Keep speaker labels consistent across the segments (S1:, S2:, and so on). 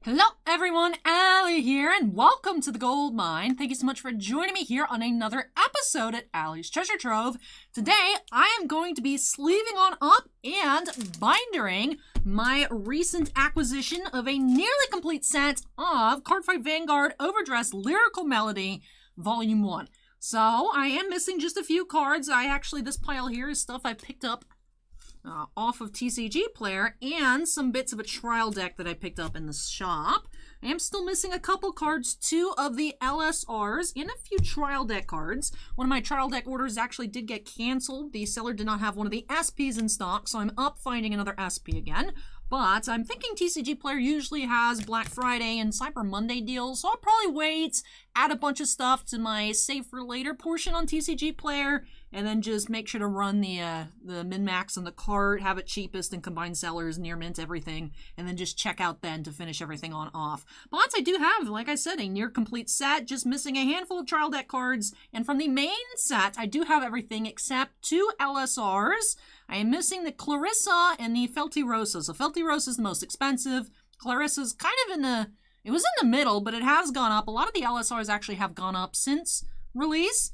S1: Hello everyone, Allie here, and welcome to the Gold Mine. Thank you so much for joining me here on another episode at Allie's Treasure Trove. Today, I am going to be sleeving on up and bindering my recent acquisition of a nearly complete set of CARDFIGHT Vanguard Overdress Lyrical Melody Volume 1. So, I am missing just a few cards. This pile here is stuff I picked up off of TCG Player, and some bits of a trial deck that I picked up in the shop. I am still missing a couple cards, 2 of the LSRs, and a few trial deck cards. One of my trial deck orders actually did get canceled. The seller did not have one of the SPs in stock, so I'm up finding another SP again. But I'm thinking TCG Player usually has Black Friday and Cyber Monday deals, so I'll probably wait, add a bunch of stuff to my save for later portion on TCG Player, and then just make sure to run the min-max on the cart, have it cheapest and combine sellers, near mint, everything, and then just check out then to finish everything on off. But I do have, like I said, a near complete set, just missing a handful of trial deck cards, and from the main set, I do have everything except 2 LSRs. I am missing the Clarissa and the Felty Rosa. So Felty Rosa is the most expensive. Clarissa's kind of it was in the middle, but it has gone up. A lot of the LSRs actually have gone up since release.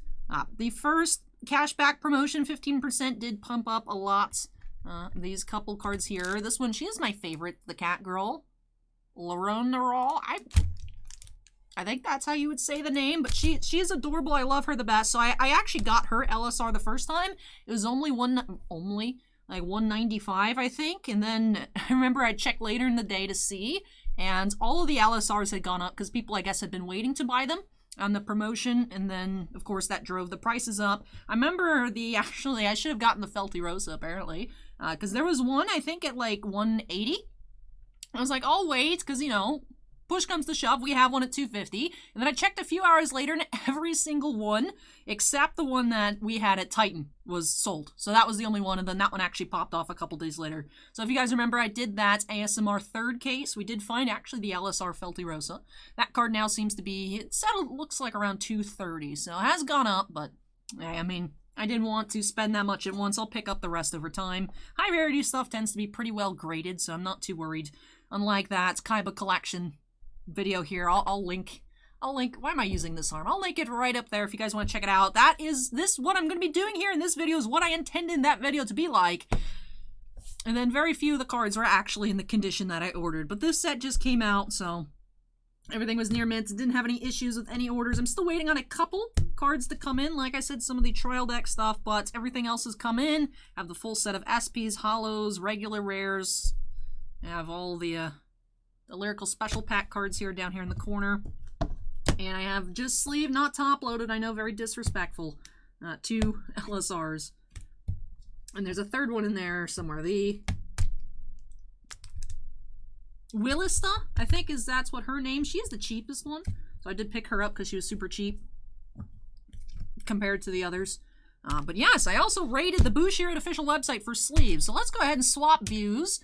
S1: The first cashback promotion, 15%, did pump up a lot. These couple cards here. This one, she is my favorite, the cat girl. Laronerol. I think that's how you would say the name, but she is adorable. I love her the best. So I actually got her LSR the first time. It was only like $195, I think. And then I remember I checked later in the day to see, and all of the LSRs had gone up because people, I guess, had been waiting to buy them on the promotion, and then of course that drove the prices up. I remember I should have gotten the Felty Rosa apparently, because there was one I think at like 180. I was like, I'll wait, because push comes to shove, we have one at 250. And then I checked a few hours later, and every single one, except the one that we had at Titan, was sold. So that was the only one, and then that one actually popped off a couple days later. So if you guys remember, I did that ASMR third case. We did find actually the LSR Felty Rosa. That card now seems to be, it settled, looks like around 230. So it has gone up, but I mean, I didn't want to spend that much at once. I'll pick up the rest over time. High rarity stuff tends to be pretty well graded, so I'm not too worried. Unlike that Kaiba collection video here, I'll link, why am I using this arm? I'll link it right up there if you guys want to check it out. What I'm going to be doing here in this video is what I intended that video to be like. And then very few of the cards were actually in the condition that I ordered. But this set just came out, so everything was near mint. Didn't have any issues with any orders. I'm still waiting on a couple cards to come in. Like I said, some of the trial deck stuff, but everything else has come in. I have the full set of SPs, holos, regular rares. I have all the Lyrical Special Pack cards here down here in the corner. And I have just sleeve, not top loaded. I know, very disrespectful. 2 LSRs. And there's a third one in there somewhere. The Willista, I think that's what her name. She is the cheapest one. So I did pick her up because she was super cheap compared to the others. But yes, I also rated the Bushiroad official website for sleeves. So let's go ahead and swap views.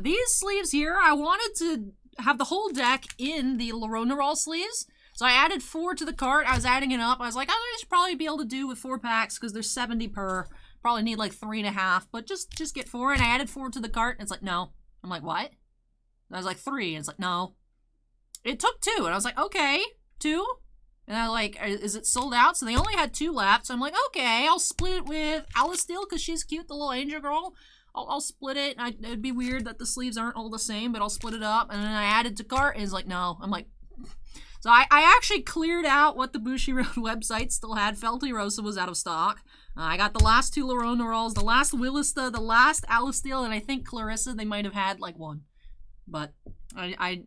S1: These sleeves here, I wanted to have the whole deck in the Laronerol sleeves. So I added 4 to the cart. I was adding it up. I was like, I should probably be able to do with 4 packs because there's 70 per. Probably need like 3.5, but just get 4. And I added 4 to the cart, and it's like, no. I'm like, what? And I was like, 3. And it's like, no. It took 2. And I was like, okay, 2. And I like, is it sold out? So they only had 2 left. So I'm like, okay, I'll split it with Alasteel because she's cute, the little angel girl. I'll split it. It'd be weird that the sleeves aren't all the same, but I'll split it up. And then I added to cart, and it's like, no. I'm like, so I actually cleared out what the Bushiroad website still had. Felty Rosa was out of stock. I got the last 2 Laronerols, the last Willista, the last Alasteel, and I think Clarissa, they might have had like 1. But I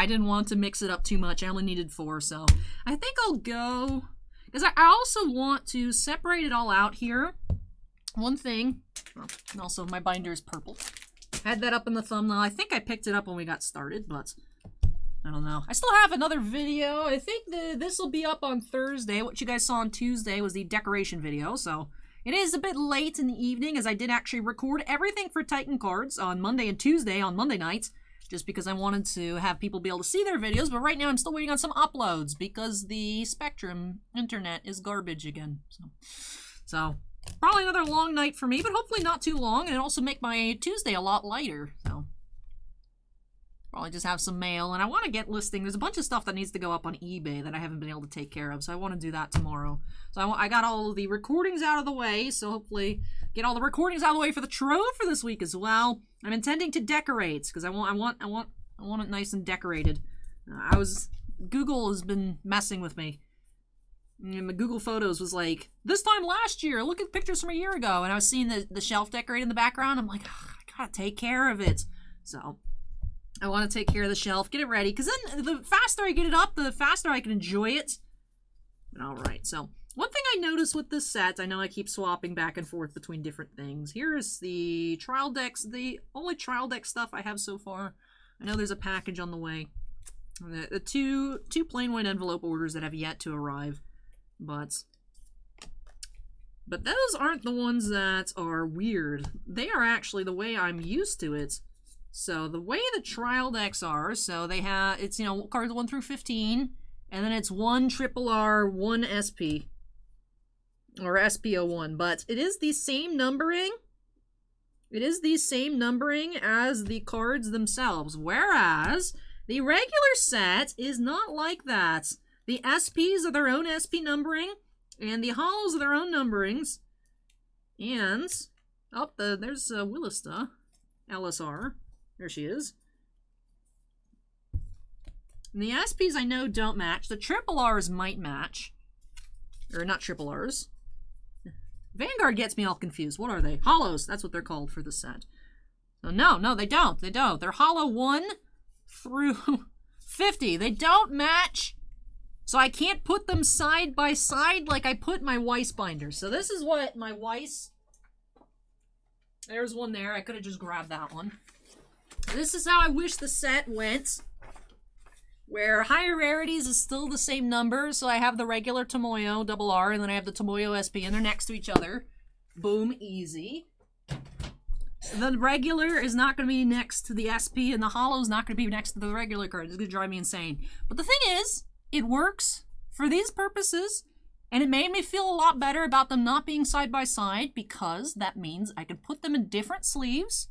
S1: didn't want to mix it up too much. I only needed 4, so I think I'll go, because I also want to separate it all out here. One thing, and also my binder is purple. Had that up in the thumbnail. I think I picked it up when we got started, but I don't know. I still have another video. I think this will be up on Thursday. What you guys saw on Tuesday was the decoration video, so it is a bit late in the evening, as I did actually record everything for Titan cards on Monday and Tuesday on Monday nights, just because I wanted to have people be able to see their videos. But right now I'm still waiting on some uploads because the Spectrum internet is garbage again. So probably another long night for me, but hopefully not too long, and it'll also make my Tuesday a lot lighter. So Probably just have some mail, and I want to get listing. There's a bunch of stuff that needs to go up on eBay that I haven't been able to take care of, so I want to do that tomorrow. So I got all of the recordings out of the way, so hopefully get all the recordings out of the way for the Trove for this week as well. I'm intending to decorate because I want it nice and decorated. Google has been messing with me. And my Google Photos was like, this time last year, look at pictures from a year ago, and I was seeing the shelf decorated in the background. I'm like, I gotta take care of it. So I want to take care of the shelf, get it ready, because then the faster I get it up, the faster I can enjoy it. Alright, so one thing I noticed with this set, I know I keep swapping back and forth between different things. Here's the trial decks, the only trial deck stuff I have so far. I know there's a package on the way. The two plain white envelope orders that have yet to arrive. But those aren't the ones that are weird. They are actually the way I'm used to it. So the way the trial decks are, so they have, it's, cards 1 through 15, and then it's 1 triple R, 1 SP, or SP01, but it is the same numbering. It is the same numbering as the cards themselves, whereas the regular set is not like that. The SPs are their own SP numbering, and the holos are their own numberings, and, there's Willista, LSR. There she is. And the SPs I know don't match. The triple Rs might match. Or not triple Rs. Vanguard gets me all confused. What are they? Holos. That's what they're called for the set. So no, they don't. They don't. They're holo 1 through 50. They don't match. So I can't put them side by side like I put my Weiss binders. So this is what my Weiss... There's one there. I could have just grabbed that one. This is how I wish the set went, where higher rarities is still the same number, so I have the regular Tomoyo double R, and then I have the Tomoyo SP, and they're next to each other. Boom, easy. The regular is not going to be next to the SP, and the holo is not going to be next to the regular card. It's going to drive me insane. But the thing is, it works for these purposes, and it made me feel a lot better about them not being side by side, because that means I can put them in different sleeves.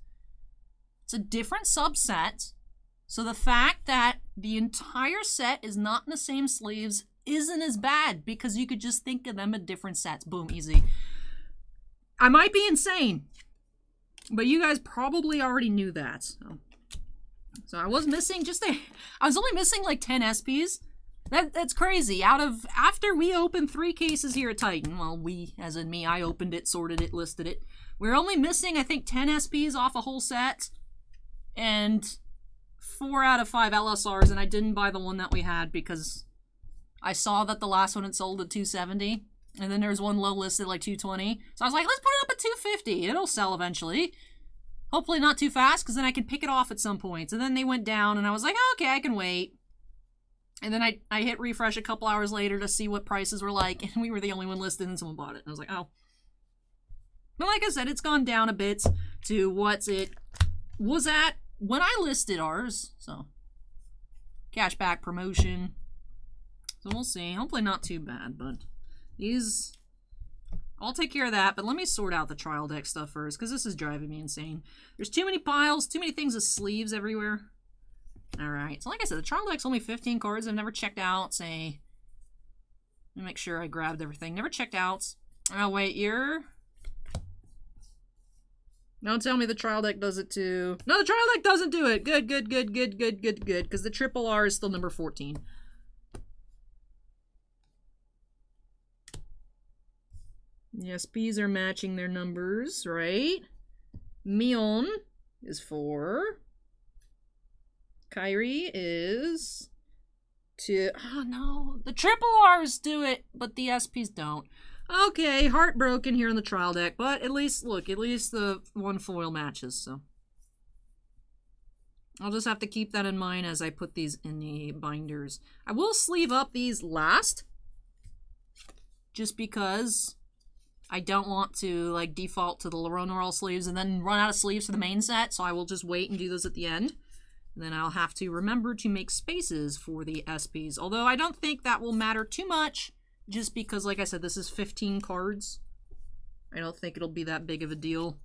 S1: It's a different subset, so the fact that the entire set is not in the same sleeves isn't as bad, because you could just think of them in different sets. Boom, easy. I might be insane, but you guys probably already knew that. So I was missing I was only missing like 10 SPs. That's crazy. After we opened 3 cases here at Titan, well, we, as in me, I opened it, sorted it, listed it. We're only missing, I think, 10 SPs off a whole set. And 4 out of 5 LSRs, and I didn't buy the one that we had because I saw that the last one had sold at 270, and then there's one low listed like 220. So I was like, let's put it up at 250. It'll sell eventually. Hopefully not too fast, because then I can pick it off at some points. And then they went down, and I was like, oh, okay, I can wait. And then I hit refresh a couple hours later to see what prices were like, and we were the only one listed, and someone bought it. And I was like, oh. But like I said, it's gone down a bit to what it was at when I listed ours, so cashback promotion. So we'll see. Hopefully not too bad, but these, I'll take care of that. But let me sort out the trial deck stuff first, because this is driving me insane. There's too many piles, too many things with sleeves everywhere. Alright, so like I said, the trial deck's only 15 cards. I've never checked out, say, let me make sure I grabbed everything. Never checked out. Oh wait, don't tell me the trial deck does it too. No, the trial deck doesn't do it. Good. Because the triple R is still number 14. The SPs are matching their numbers, right? Mion is 4. Kyrie is 2. Oh no, the triple R's do it, but the SPs don't. Okay, heartbroken here on the trial deck, but at least, look, at least the one foil matches, so. I'll just have to keep that in mind as I put these in the binders. I will sleeve up these last, just because I don't want to, like, default to the Laronoral sleeves and then run out of sleeves for the main set, so I will just wait and do those at the end. And then I'll have to remember to make spaces for the SPs, although I don't think that will matter too much. Just because, like I said, this is 15 cards. I don't think it'll be that big of a deal.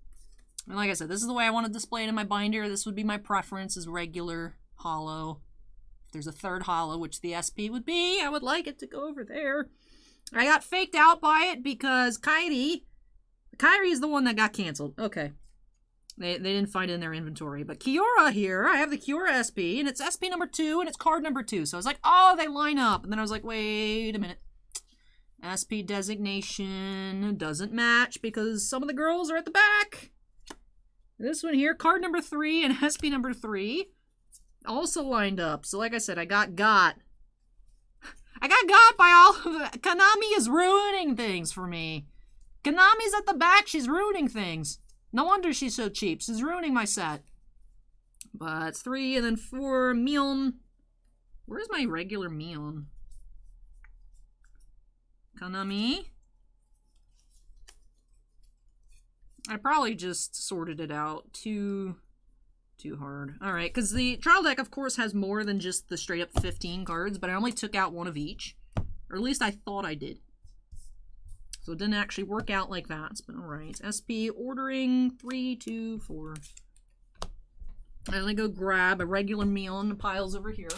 S1: And like I said, this is the way I want to display it in my binder. This would be my preference, is regular holo. If there's a third holo, which the SP would be, I would like it to go over there. I got faked out by it because Kyrie is the one that got canceled. Okay. They didn't find it in their inventory. But Kiora here, I have the Kiora SP, and it's SP number 2, and it's card number 2. So I was like, oh, they line up. And then I was like, wait a minute. SP designation doesn't match because some of the girls are at the back. This one here, card number 3 and SP number 3, also lined up. So like I said, I got got by all of it. Konami is ruining things for me. Konami's at the back. She's ruining things. No wonder she's so cheap. She's ruining my set. But 3 and then 4, Mion. Where's my regular Mion? Konami. I probably just sorted it out too hard. Alright, because the trial deck, of course, has more than just the straight up 15 cards, but I only took out one of each. Or at least I thought I did. So it didn't actually work out like that, but alright. SP ordering 3, 2, 4. I'm gonna go grab a regular meal in the piles over here.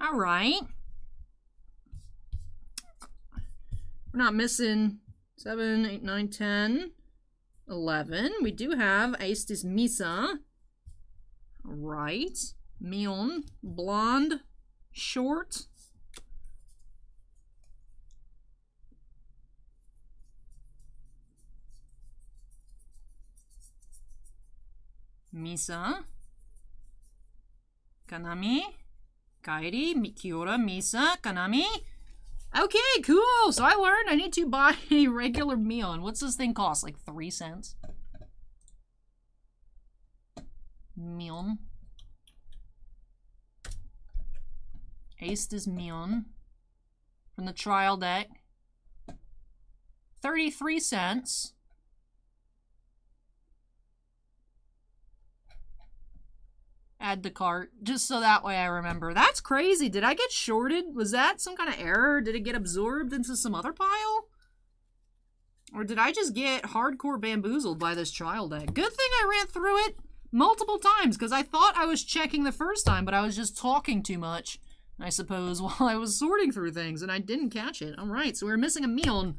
S1: All right. We're not missing 7, 8, 9, 10, 11. We do have Aestis Misa. All right. Mion, blonde, short. Misa. Konami. Kairi, Kiora, Misa, Konami. Okay, cool. So I learned I need to buy a regular Mion. What's this thing cost? Like 3 cents? Mion. Aestis Mion. From the trial deck. 33 cents. Add to cart, just so that way I remember. That's crazy. Did I get shorted? Was that some kind of error? Did it get absorbed into some other pile? Or did I just get hardcore bamboozled by this trial deck? Good thing I ran through it multiple times, because I thought I was checking the first time, but I was just talking too much, I suppose, while I was sorting through things, and I didn't catch it. Alright, so we're missing a Mion.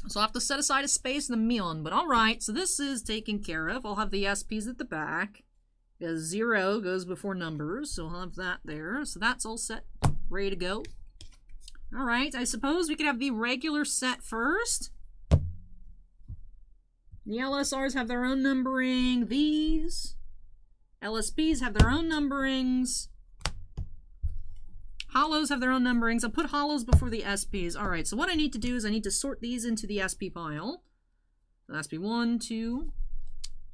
S1: So I'll have to set aside a space in the Mion, but alright, so this is taken care of. I'll have the SPs at the back. 0 goes before numbers, so I'll have that there. So that's all set, ready to go. All right, I suppose we could have the regular set first. The LSRs have their own numbering. These LSPs have their own numberings. Holos have their own numberings. I'll put holos before the SPs. All right, so what I need to do is I need to sort these into the SP pile. So SP 1, 2.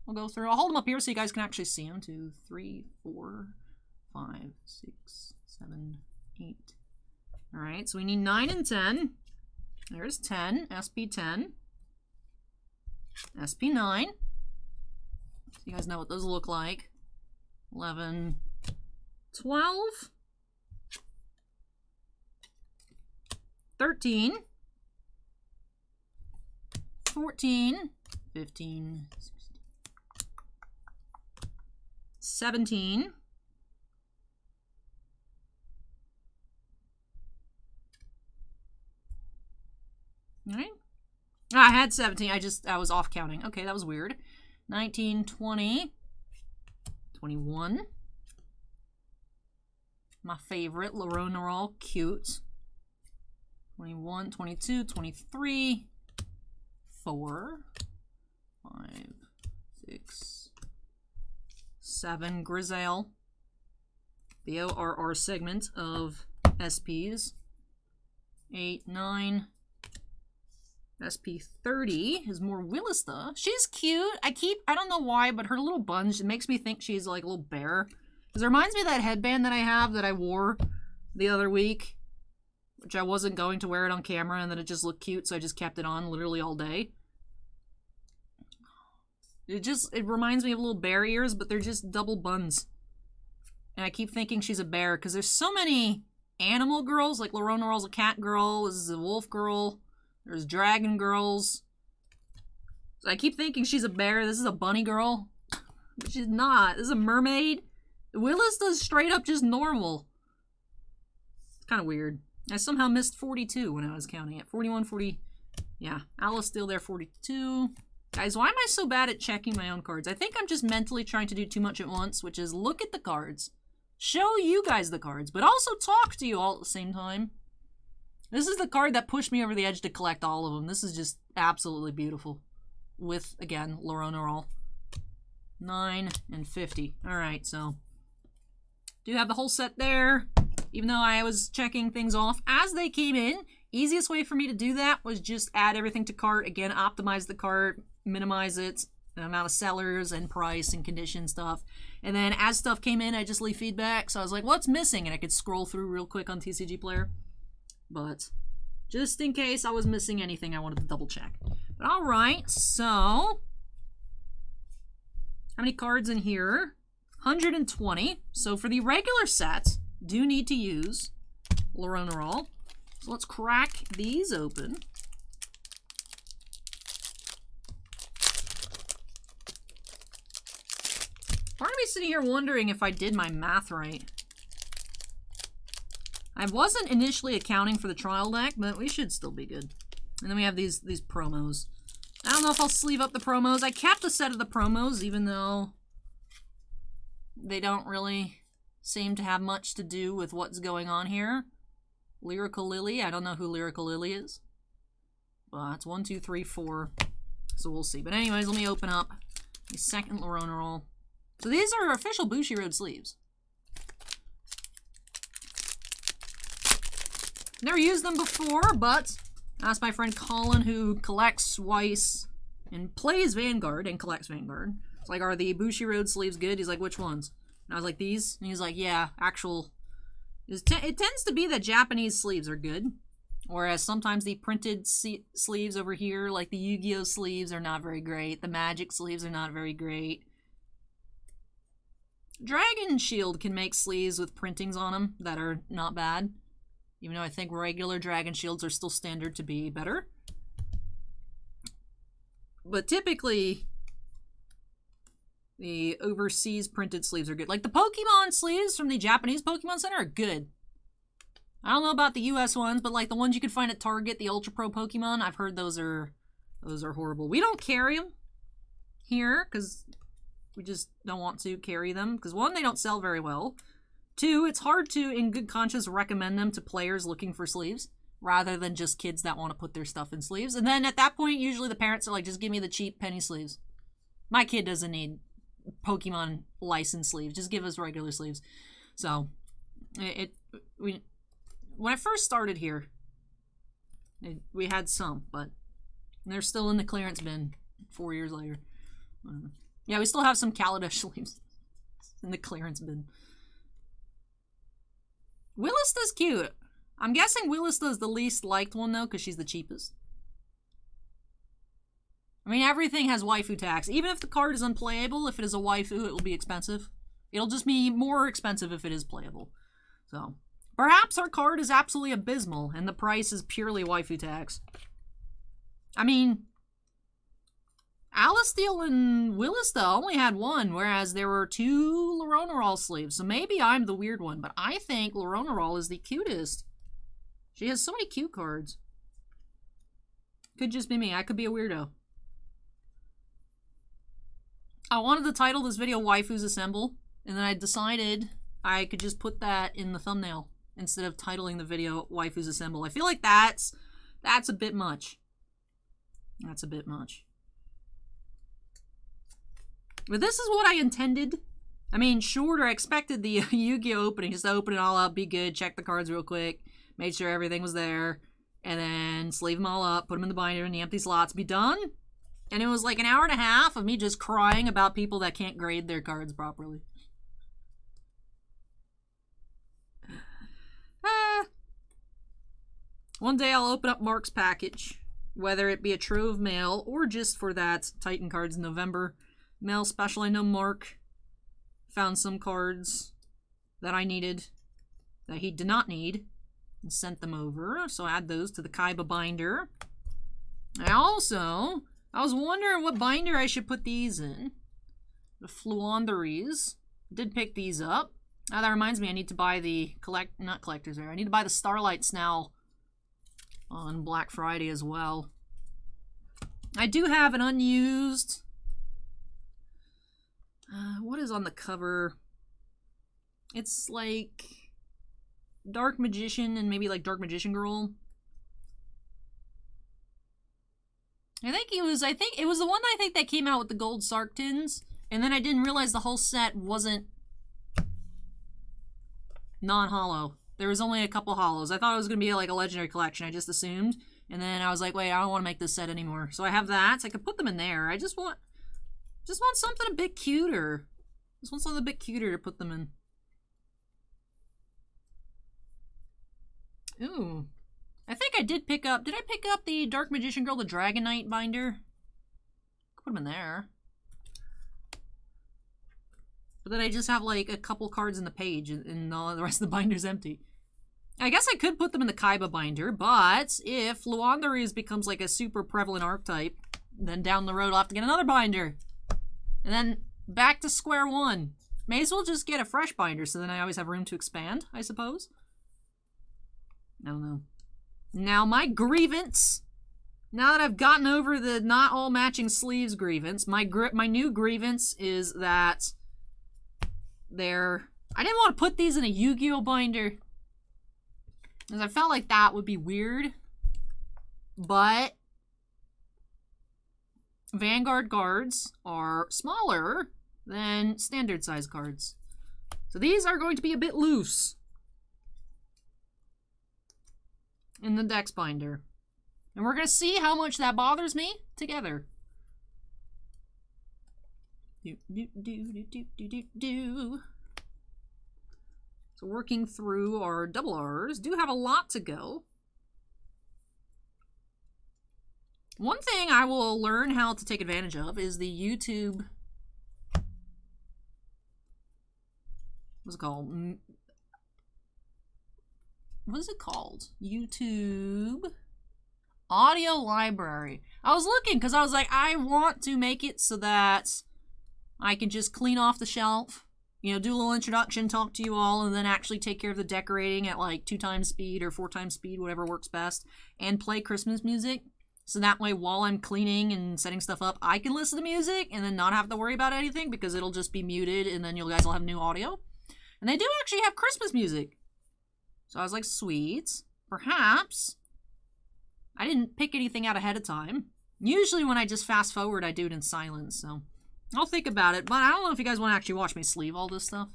S1: I'll go through. I'll hold them up here so you guys can actually see them. 2, 3, 4, 5, 6, 7, 8. All right, so we need 9 and 10. There's 10, SP 10, SP 9. So you guys know what those look like. 11, 12, 13, 14, 15, 16. 17. All right. I had 17. I was off counting. Okay, that was weird. 19, 20, 21. My favorite, Laronaral, cute. 21, 22, 23, 4, 5, 6, 7, Grizel. The ORR segment of SPs. 8, 9. SP 30 is more Willista. She's cute. I don't know why, but her little bunch, it makes me think she's like a little bear. Because it reminds me of that headband that I have that I wore the other week. which I wasn't going to wear it on camera, and then it just looked cute, so I just kept it on literally all day. It reminds me of little bear ears, but they're just double buns. And I keep thinking she's a bear, because there's so many animal girls, like Loronoral's a cat girl, this is a wolf girl, there's dragon girls. So I keep thinking she's a bear, this is a bunny girl. But she's not, this is a mermaid. Willis does straight up just normal. It's kind of weird. I somehow missed 42 when I was counting it. 41, 40, yeah. Alice still there, 42. Guys, why am I so bad at checking my own cards? I think I'm just mentally trying to do too much at once, which is look at the cards, show you guys the cards, but also talk to you all at the same time. This is the card that pushed me over the edge to collect all of them. This is just absolutely beautiful. With, again, Loronoral. 9 and 50. Alright, so do have the whole set there, even though I was checking things off as they came in. Easiest way for me to do that was just add everything to cart. Again, optimize the cart, minimize it, the amount of sellers and price and condition stuff. And then as stuff came in, I just leave feedback. So I was like, what's missing? And I could scroll through real quick on TCG Player. But just in case I was missing anything, I wanted to double check. But alright, so how many cards in here? 120. So for the regular set, do need to use Loronoral. So let's crack these open. Part of me sitting here wondering if I did my math right. I wasn't initially accounting for the trial deck, but we should still be good. And then we have these promos. I don't know if I'll sleeve up the promos. I kept a set of the promos, even though they don't really seem to have much to do with what's going on here. Lyrical Lily. I don't know who Lyrical Lily is. But it's 1, 2, 3, 4. So we'll see. But anyways, let me open up the second Loronoral. So these are official Bushiroad sleeves. Never used them before, but asked my friend Colin, who collects Weiss and plays Vanguard and collects Vanguard. It's like, are the Bushiroad sleeves good? He's like, which ones? And I was like, these? And he's like, yeah, actual. It tends to be that Japanese sleeves are good. Whereas sometimes the printed sleeves over here, like the Yu-Gi-Oh sleeves, are not very great. The Magic sleeves are not very great. Dragon Shield can make sleeves with printings on them that are not bad. Even though I think regular Dragon Shields are still standard to be better. But typically, the overseas printed sleeves are good. Like the Pokemon sleeves from the Japanese Pokemon Center are good. I don't know about the US ones, but like the ones you can find at Target, the Ultra Pro Pokemon, I've heard those are horrible. We don't carry them here because we just don't want to carry them. Because one, they don't sell very well. Two, it's hard to, in good conscience, recommend them to players looking for sleeves rather than just kids that want to put their stuff in sleeves. And then at that point, usually the parents are like, just give me the cheap penny sleeves. My kid doesn't need Pokemon licensed sleeves. Just give us regular sleeves. So, when I first started here, we had some, but they're still in the clearance bin 4 years later. Yeah, we still have some Kaladesh sleeves in the clearance bin. Willista's cute. I'm guessing Willista's the least liked one, though, because she's the cheapest. I mean, everything has waifu tax. Even if the card is unplayable, if it is a waifu, it will be expensive. It'll just be more expensive if it is playable. So, perhaps our card is absolutely abysmal, and the price is purely waifu tax. I mean, Alistair and Willista only had one, whereas there were 2 Loronoral sleeves. So maybe I'm the weird one, but I think Loronoral is the cutest. She has so many cute cards. Could just be me. I could be a weirdo. I wanted to title this video Waifus Assemble, and then I decided I could just put that in the thumbnail instead of titling the video Waifus Assemble. I feel like that's a bit much. That's a bit much. But this is what I intended. I mean, sure, I expected the Yu-Gi-Oh opening, just to open it all up, be good, check the cards real quick, made sure everything was there, and then sleeve them all up, put them in the binder in the empty slots, be done. And it was like an hour and a half of me just crying about people that can't grade their cards properly. One day I'll open up Mark's package, whether it be a trove mail or just for that Titan Cards November mail special. I know Mark found some cards that I needed that he did not need and sent them over, so add those to the Kaiba binder. I was wondering what binder I should put these in. The Fluonderies. Did pick these up. Now that reminds me, I need to buy the not collector's rare. I need to buy the Starlights now on Black Friday as well. I do have an unused. What is on the cover? It's like Dark Magician and maybe like Dark Magician Girl. I think it was the one that came out with the gold Sark tins, and then I didn't realize the whole set wasn't non-holo. There was only a couple holos. I thought it was going to be like a legendary collection. I just assumed. And then I was like, wait, I don't want to make this set anymore. So I have that. So I could put them in there. I just want something a bit cuter. Just want something a bit cuter to put them in. Ooh. I think I did pick up... Did I pick up the Dark Magician Girl, the Dragon Knight binder? Put them in there. But then I just have like a couple cards in the page and all the rest of the binder's empty. I guess I could put them in the Kaiba binder, but if Fluonderies becomes like a super prevalent archetype, then down the road I'll have to get another binder. And then back to square one. May as well just get a fresh binder so then I always have room to expand, I suppose. I don't know. Now my grievance, now that I've gotten over the not all matching sleeves grievance, my new grievance is that I didn't want to put these in a Yu-Gi-Oh binder because I felt like that would be weird, but Vanguard cards are smaller than standard size cards. So these are going to be a bit loose in the Dex binder. And we're going to see how much that bothers me together. So working through our double R's, do have a lot to go. One thing I will learn how to take advantage of is the YouTube... What's it called? What is it called? YouTube audio library. I was looking because I was like, I want to make it so that I can just clean off the shelf, you know, do a little introduction, talk to you all, and then actually take care of the decorating at like 2 times speed or 4 times speed, whatever works best, and play Christmas music. So that way, while I'm cleaning and setting stuff up, I can listen to music and then not have to worry about anything because it'll just be muted and then you guys will have new audio. And they do actually have Christmas music. So I was like, sweet. Perhaps. I didn't pick anything out ahead of time. Usually when I just fast forward, I do it in silence. So I'll think about it. But I don't know if you guys want to actually watch me sleeve all this stuff.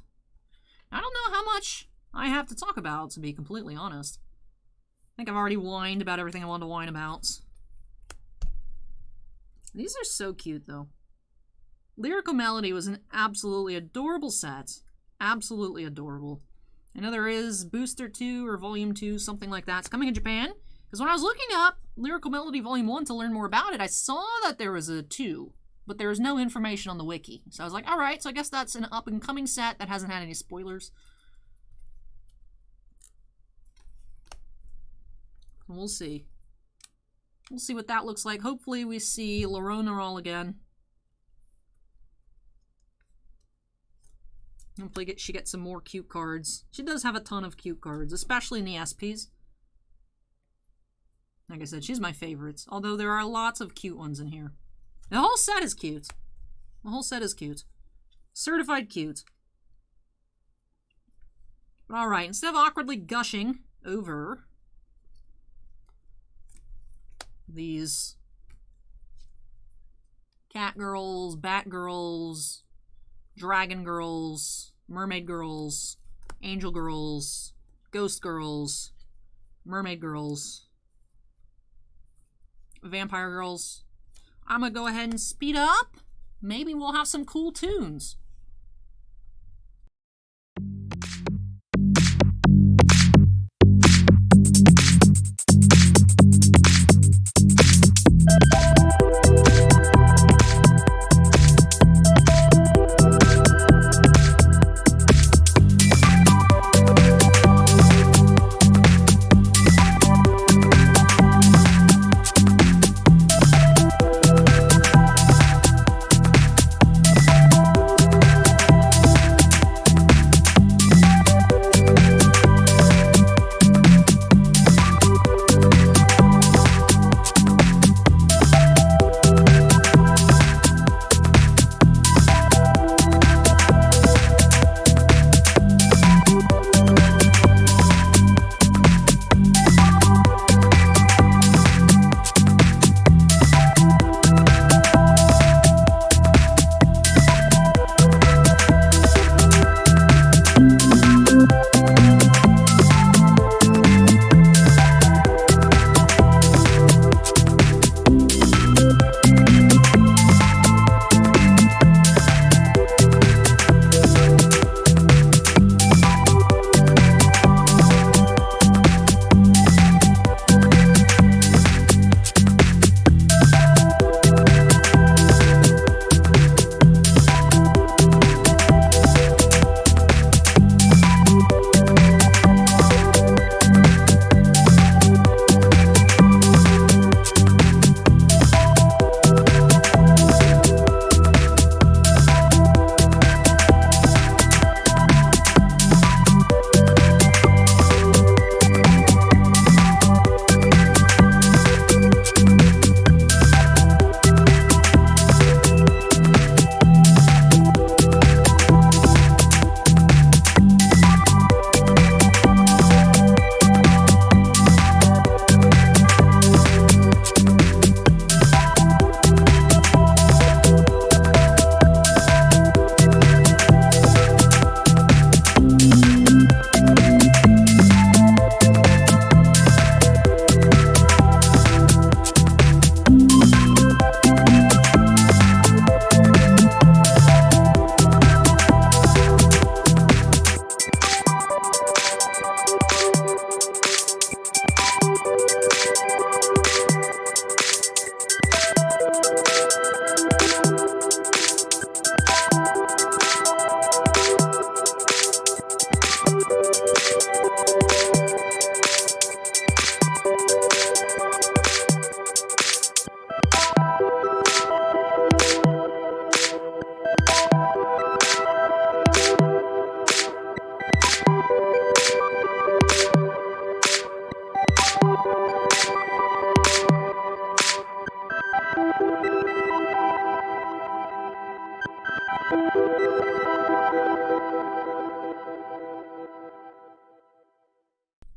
S1: I don't know how much I have to talk about, to be completely honest. I think I've already whined about everything I wanted to whine about. These are so cute, though. Lyrical Melody was an absolutely adorable set. Absolutely adorable. I know there is Booster 2 or Volume 2, something like that. It's coming in Japan. Because when I was looking up Lyrical Melody Volume 1 to learn more about it, I saw that there was a 2. But there was no information on the wiki. So I was like, alright, so I guess that's an up-and-coming set that hasn't had any spoilers. We'll see. We'll see what that looks like. Hopefully we see Laronaral again. Hopefully she gets some more cute cards. She does have a ton of cute cards, especially in the SPs. Like I said, she's my favorite. Although there are lots of cute ones in here. The whole set is cute. The whole set is cute. Certified cute. But alright, instead of awkwardly gushing over these cat girls, bat girls, dragon girls, mermaid girls, angel girls, ghost girls, mermaid girls, vampire girls, I'm gonna go ahead and speed up. Maybe we'll have some cool tunes.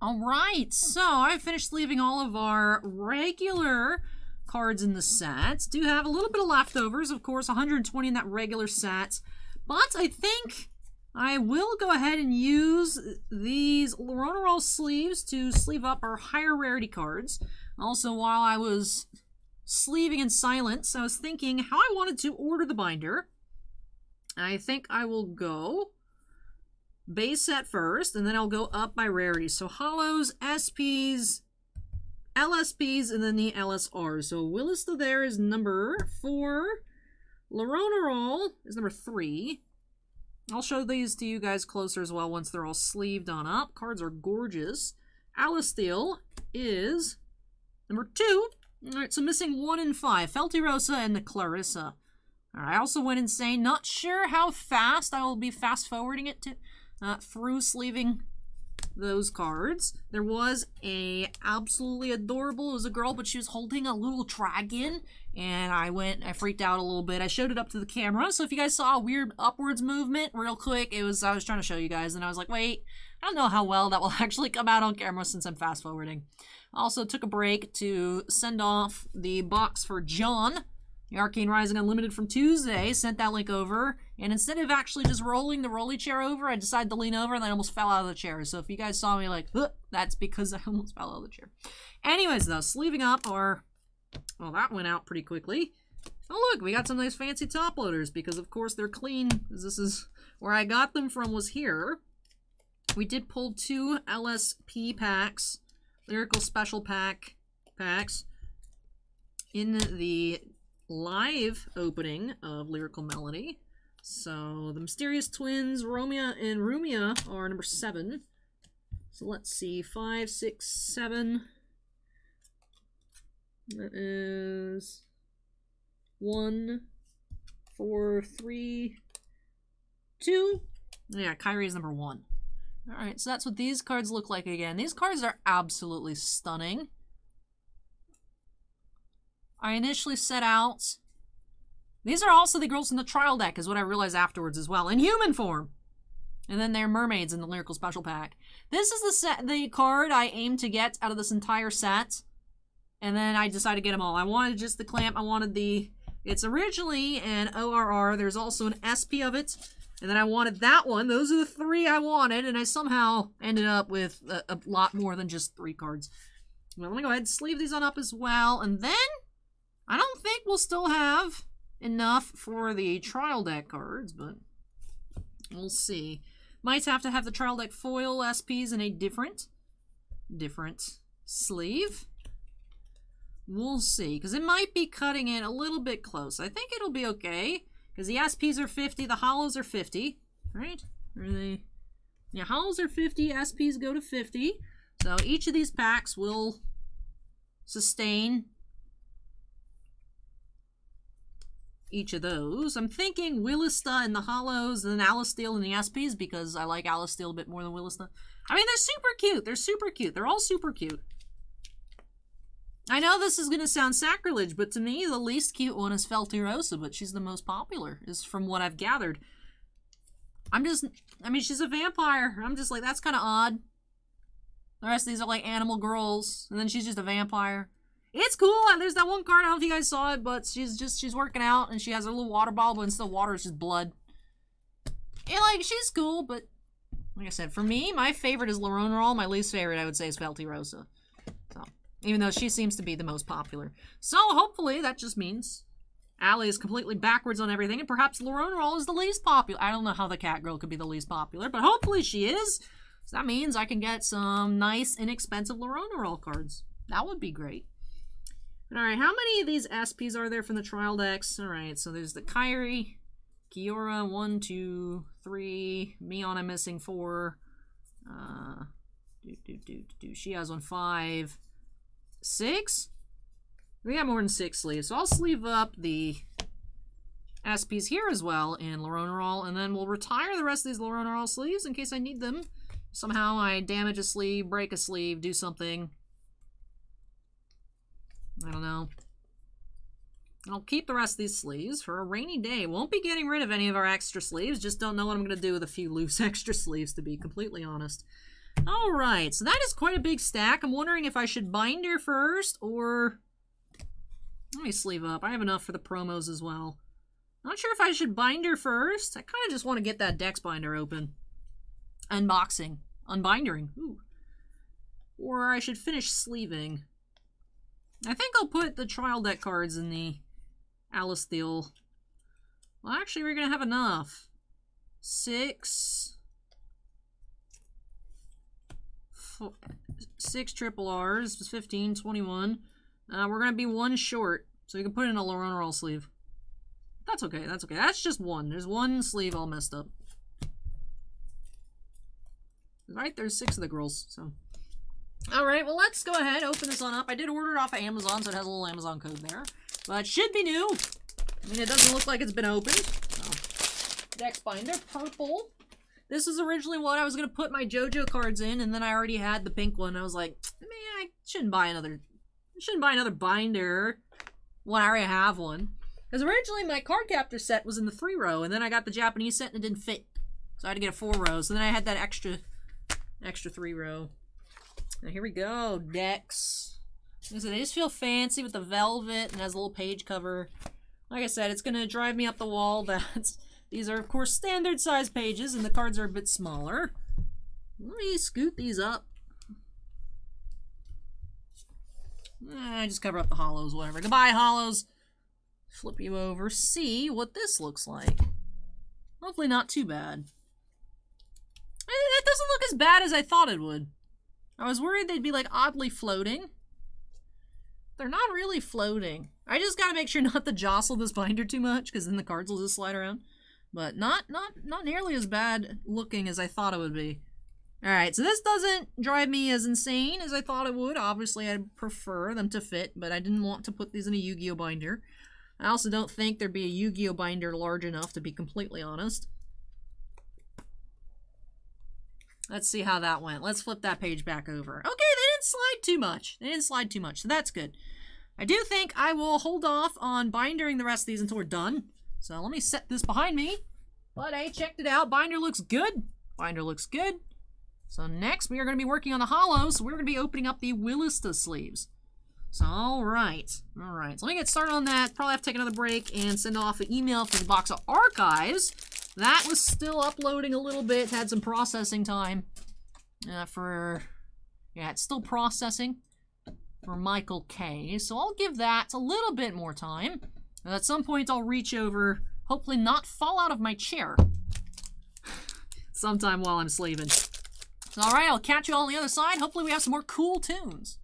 S1: Alright, so I finished sleeving all of our regular cards in the sets. Do have a little bit of leftovers, of course, 120 in that regular set. But I think I will go ahead and use these Lyrical sleeves to sleeve up our higher rarity cards. Also, while I was sleeving in silence, I was thinking how I wanted to order the binder. I think I will go base set first, and then I'll go up by rarity. So Hollows, SPs, LSPs, and then the LSRs. So Willista there is number 4. Lyrical is number 3. I'll show these to you guys closer as well once they're all sleeved on up. Cards are gorgeous. Alasteel is number 2. Alright, so missing 1 and 5. Feltyrosa and the Clarissa. Alright, I also went insane. Not sure how fast I will be fast forwarding it to through sleeving those cards. There was a absolutely adorable, it was a girl, but she was holding a little dragon, and I freaked out a little bit. I showed it up to the camera, so if you guys saw a weird upwards movement real quick, I was trying to show you guys, and I was like, wait, I don't know how well that will actually come out on camera since I'm fast forwarding. I also took a break to send off the box for John, the Arcane Rising Unlimited from Tuesday, sent that link over, and instead of actually just rolling the rolly chair over, I decided to lean over and then I almost fell out of the chair. So if you guys saw me like, that's because I almost fell out of the chair. Anyways, though, sleeving up our, well, that went out pretty quickly. Oh, look, we got some nice fancy top loaders because, of course, they're clean. This is where I got them from was here. We did pull 2 LSP packs, Lyrical Special packs, in the live opening of Lyrical Melody. So the Mysterious Twins, Romeo and Rumia, are number 7. So let's see, 5, 6, 7. That is 1, 4, 3, 2. Yeah, Kyrie is number 1. Alright, so that's what these cards look like again. These cards are absolutely stunning. I initially set out... These are also the girls in the trial deck, is what I realized afterwards as well, in human form. And then they're mermaids in the Lyrical Special Pack. This is the card I aim to get out of this entire set. And then I decided to get them all. I wanted just the clamp. I wanted the... It's originally an ORR. There's also an SP of it. And then I wanted that one. Those are the 3 I wanted. And I somehow ended up with a lot more than just 3 cards. Well, let me go ahead and sleeve these on up as well. And then I don't think we'll still have enough for the trial deck cards, but we'll see. Might have to have the trial deck foil SPs in a different sleeve. We'll see, because it might be cutting it a little bit close. I think it'll be okay, because the SPs are 50, the hollows are 50, right? Are they? Yeah, hollows are 50, SPs go to 50. So each of these packs will sustain each of those. I'm thinking Willista and the hollows, and then Alasteel and the SPs, because I like Alasteel a bit more than Willista. I mean, they're super cute. They're super cute. They're all super cute. I know this is going to sound sacrilege, but to me, the least cute one is Feltyrosa, but she's the most popular, is from what I've gathered. I mean, she's a vampire. I'm just like, that's kind of odd. The rest of these are like animal girls, and then she's just a vampire. It's cool. There's that one card, I don't know if you guys saw it, but she's working out, and she has her little water bottle, but instead of water, it's just blood. And, like, she's cool, but like I said, for me, my favorite is Lyrical. My least favorite, I would say, is Feltyrosa. So, even though she seems to be the most popular. So, hopefully, that just means Allie is completely backwards on everything, and perhaps Lyrical is the least popular. I don't know how the cat girl could be the least popular, but hopefully she is. So that means I can get some nice, inexpensive Lyrical cards. That would be great. Alright, how many of these SPs are there from the trial decks? Alright, so there's the Kyrie, Kiora, 1, 2, 3, Mion, I'm missing 4. She has 1, 5, 6. We got more than 6 sleeves, so I'll sleeve up the SPs here as well in Lyrical, and then we'll retire the rest of these Lyrical sleeves in case I need them. Somehow I damage a sleeve, break a sleeve, do something. I don't know. I'll keep the rest of these sleeves for a rainy day. Won't be getting rid of any of our extra sleeves. Just don't know what I'm going to do with a few loose extra sleeves, to be completely honest. Alright, so that is quite a big stack. I'm wondering if I should binder first, or... Let me sleeve up. I have enough for the promos as well. Not sure if I should binder first. I kind of just want to get that Dex binder open. Unboxing. Unbindering. Ooh. Or I should finish sleeving. I think I'll put the trial deck cards in the Alice Thiel. Well, actually, we're going to have enough. 6 triple R's, 15, 21. We're going to be one short, so you can put in a Lorona roll sleeve. That's okay, that's okay. That's just one. There's one sleeve all messed up. Right, there's 6 of the girls, so. Alright, well, let's go ahead, open this on up. I did order it off of Amazon, so it has a little Amazon code there. But it should be new. I mean, it doesn't look like it's been opened. So. Dex binder, purple. This is originally what I was going to put my JoJo cards in, and then I already had the pink one. I was like, man, I shouldn't buy another binder when I already have one. Because originally my card captor set was in the 3-row, and then I got the Japanese set and it didn't fit. So I had to get a 4-row. So then I had that extra 3-row. Now here we go, Dex. They just feel fancy with the velvet and has a little page cover. Like I said, it's going to drive me up the wall that these are, of course, standard size pages and the cards are a bit smaller. Let me scoot these up. Just cover up the hollows, whatever. Goodbye, hollows. Flip you over, see what this looks like. Hopefully not too bad. It doesn't look as bad as I thought it would. I was worried they'd be like oddly floating. They're not really floating. I just gotta make sure not to jostle this binder too much, because then the cards will just slide around. But not nearly as bad looking as I thought it would be. Alright, so this doesn't drive me as insane as I thought it would. Obviously, I'd prefer them to fit, but I didn't want to put these in a Yu-Gi-Oh binder. I also don't think there'd be a Yu-Gi-Oh binder large enough, to be completely honest. Let's see how that went. Let's flip that page back over. Okay, they didn't slide too much. They didn't slide too much, so that's good. I do think I will hold off on bindering the rest of these until we're done. So let me set this behind me. But I checked it out. Binder looks good. Binder looks good. So next we are going to be working on the hollows. So we're going to be opening up the Willista sleeves. So alright. Alright. So let me get started on that. Probably have to take another break and send off an email for the box of archives. That was still uploading a little bit. Had some processing time it's still processing for Michael K. So I'll give that a little bit more time. And at some point I'll reach over, hopefully not fall out of my chair sometime while I'm sleeving. So alright, I'll catch you all on the other side. Hopefully we have some more cool tunes.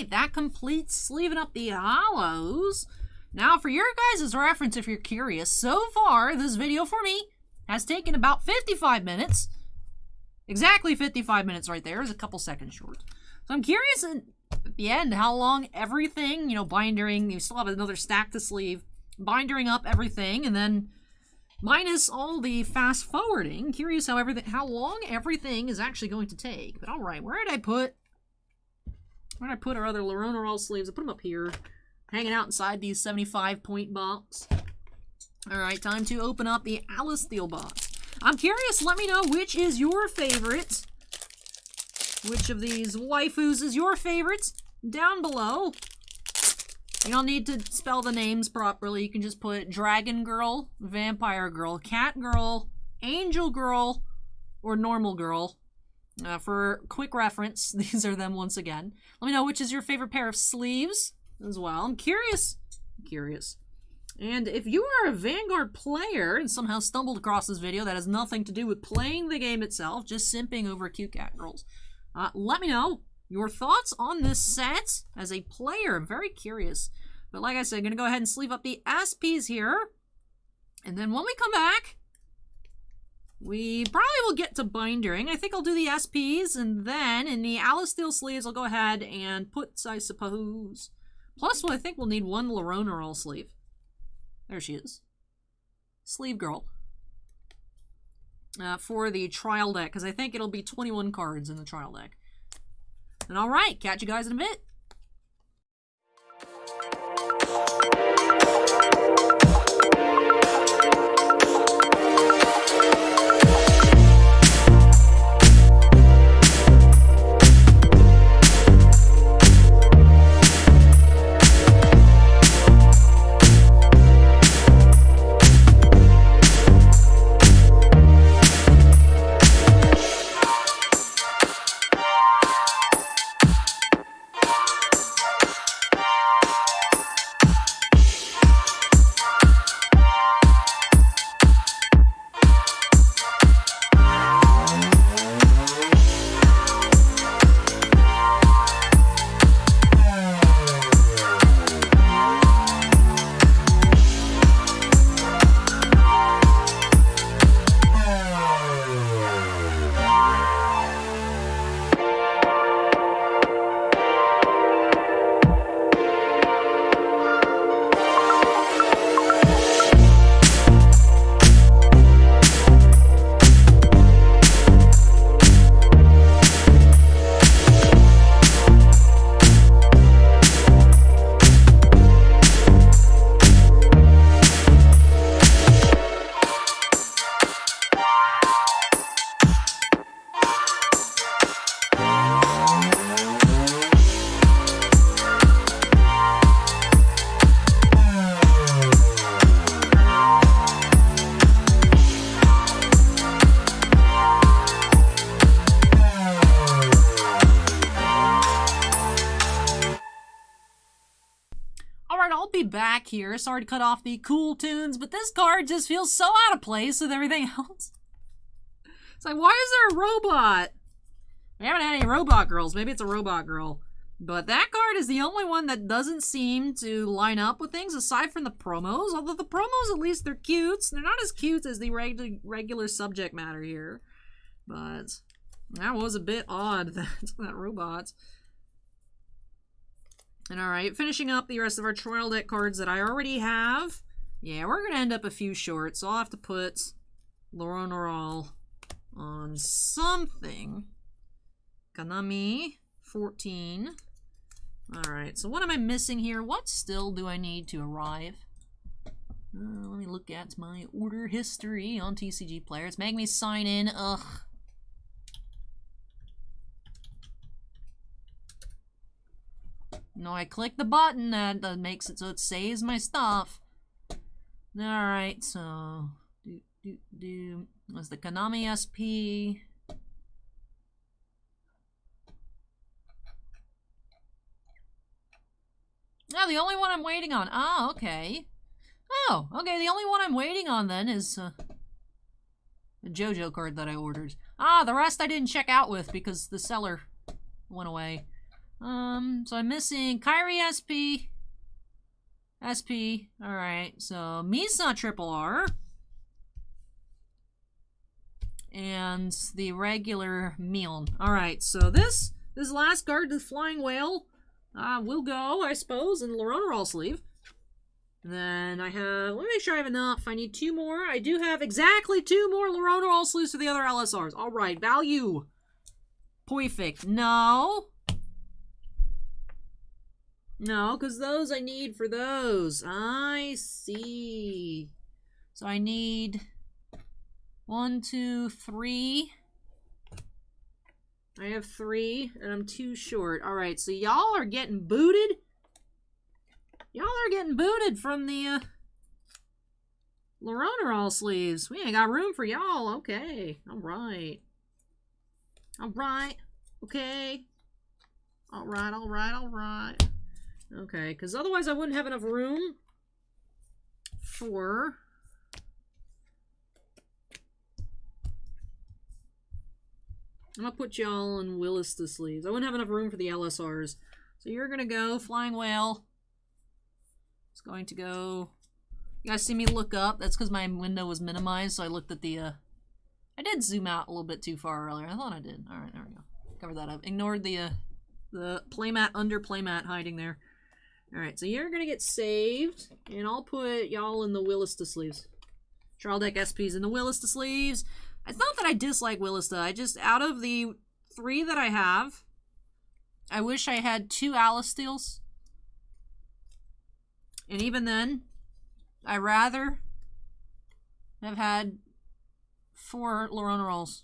S1: right, that completes sleeving up the hollows. Now, for your guys' reference, if you're curious, so far, this video for me has taken about 55 minutes. Exactly 55 minutes right there. Is a couple seconds short. So I'm curious at the end how long everything, you know, bindering, you still have another stack to sleeve, bindering up everything, and then minus all the fast forwarding. Curious how long everything is actually going to take. But all right, where did I put our other Laronerol sleeves? I put them up here, hanging out inside these 75-point box. All right, time to open up the Alice Steel box. I'm curious, let me know which is your favorite. Which of these waifus is your favorite? Down below. You don't need to spell the names properly. You can just put Dragon Girl, Vampire Girl, Cat Girl, Angel Girl, or Normal Girl. For quick reference, these are them once again. Let me know which is your favorite pair of sleeves as well. I'm curious. And if you are a Vanguard player and somehow stumbled across this video that has nothing to do with playing the game itself, just simping over cute cat girls, let me know your thoughts on this set as a player. I'm very curious. But like I said, I'm going to go ahead and sleeve up the SPs here. And then when we come back, we probably will get to bindering. I think I'll do the SPs, and then in the Alice Steel sleeves, I'll go ahead and put, I suppose, plus I think we'll need one Laronerol sleeve. There she is. Sleeve girl. For the trial deck, because I think it'll be 21 cards in the trial deck. And alright, catch you guys in a bit. Back here. Sorry to cut off the cool tunes, but this card just feels so out of place with everything else. It's like, why is there a robot? We haven't had any robot girls. Maybe it's a robot girl. But that card is the only one that doesn't seem to line up with things aside from the promos. Although the promos, at least, they're cute. They're not as cute as the regular subject matter here. But that was a bit odd, that robot. And alright, finishing up the rest of our trial deck cards that I already have. Yeah, we're going to end up a few short, so I'll have to put Laronerol on something. Kanami, 14. Alright, so what am I missing here? What still do I need to arrive? Let me look at my order history on TCG Player. It's making me sign in. Ugh. No, I click the button that makes it so it saves my stuff. Alright, so was the Konami SP. Oh, the only one I'm waiting on. Ah, okay. Oh, okay, the only one I'm waiting on then is the JoJo card that I ordered. Ah, the rest I didn't check out with because the seller went away. So I'm missing Kyrie SP. SP. Alright, so Misa Triple R. And the regular Milne. Alright, so this last guard, the Flying Whale, will go, I suppose, in Laronarol sleeve. And then I have, let me make sure I have enough. I need 2 more. I do have exactly 2 more Laronarol sleeves for the other LSRs. Alright, value. Perfect. No. No, because those I need for those. I see. So I need 1, 2, 3. I have 3, and I'm 2 short. Alright, so y'all are getting booted. Y'all are getting booted from the Laronarol sleeves. We ain't got room for y'all. Okay. Alright. Alright. Okay. Alright, alright, alright. Okay, because otherwise I wouldn't have enough room for... I'm gonna put y'all in Willista sleeves. I wouldn't have enough room for the LSRs. So you're gonna go Flying Whale. It's going to go... You guys see me look up? That's because my window was minimized, so I looked at the... I did zoom out a little bit too far earlier. I thought I did. Alright, there we go. Cover that up. Ignored the playmat under playmat hiding there. Alright, so you're gonna get saved, and I'll put y'all in the Willista sleeves. Trial Deck SPs in the Willista sleeves. It's not that I dislike Willista, I just, out of the 3 that I have, I wish I had 2 Alice Steels. And even then, I'd rather have had 4 Laronarols.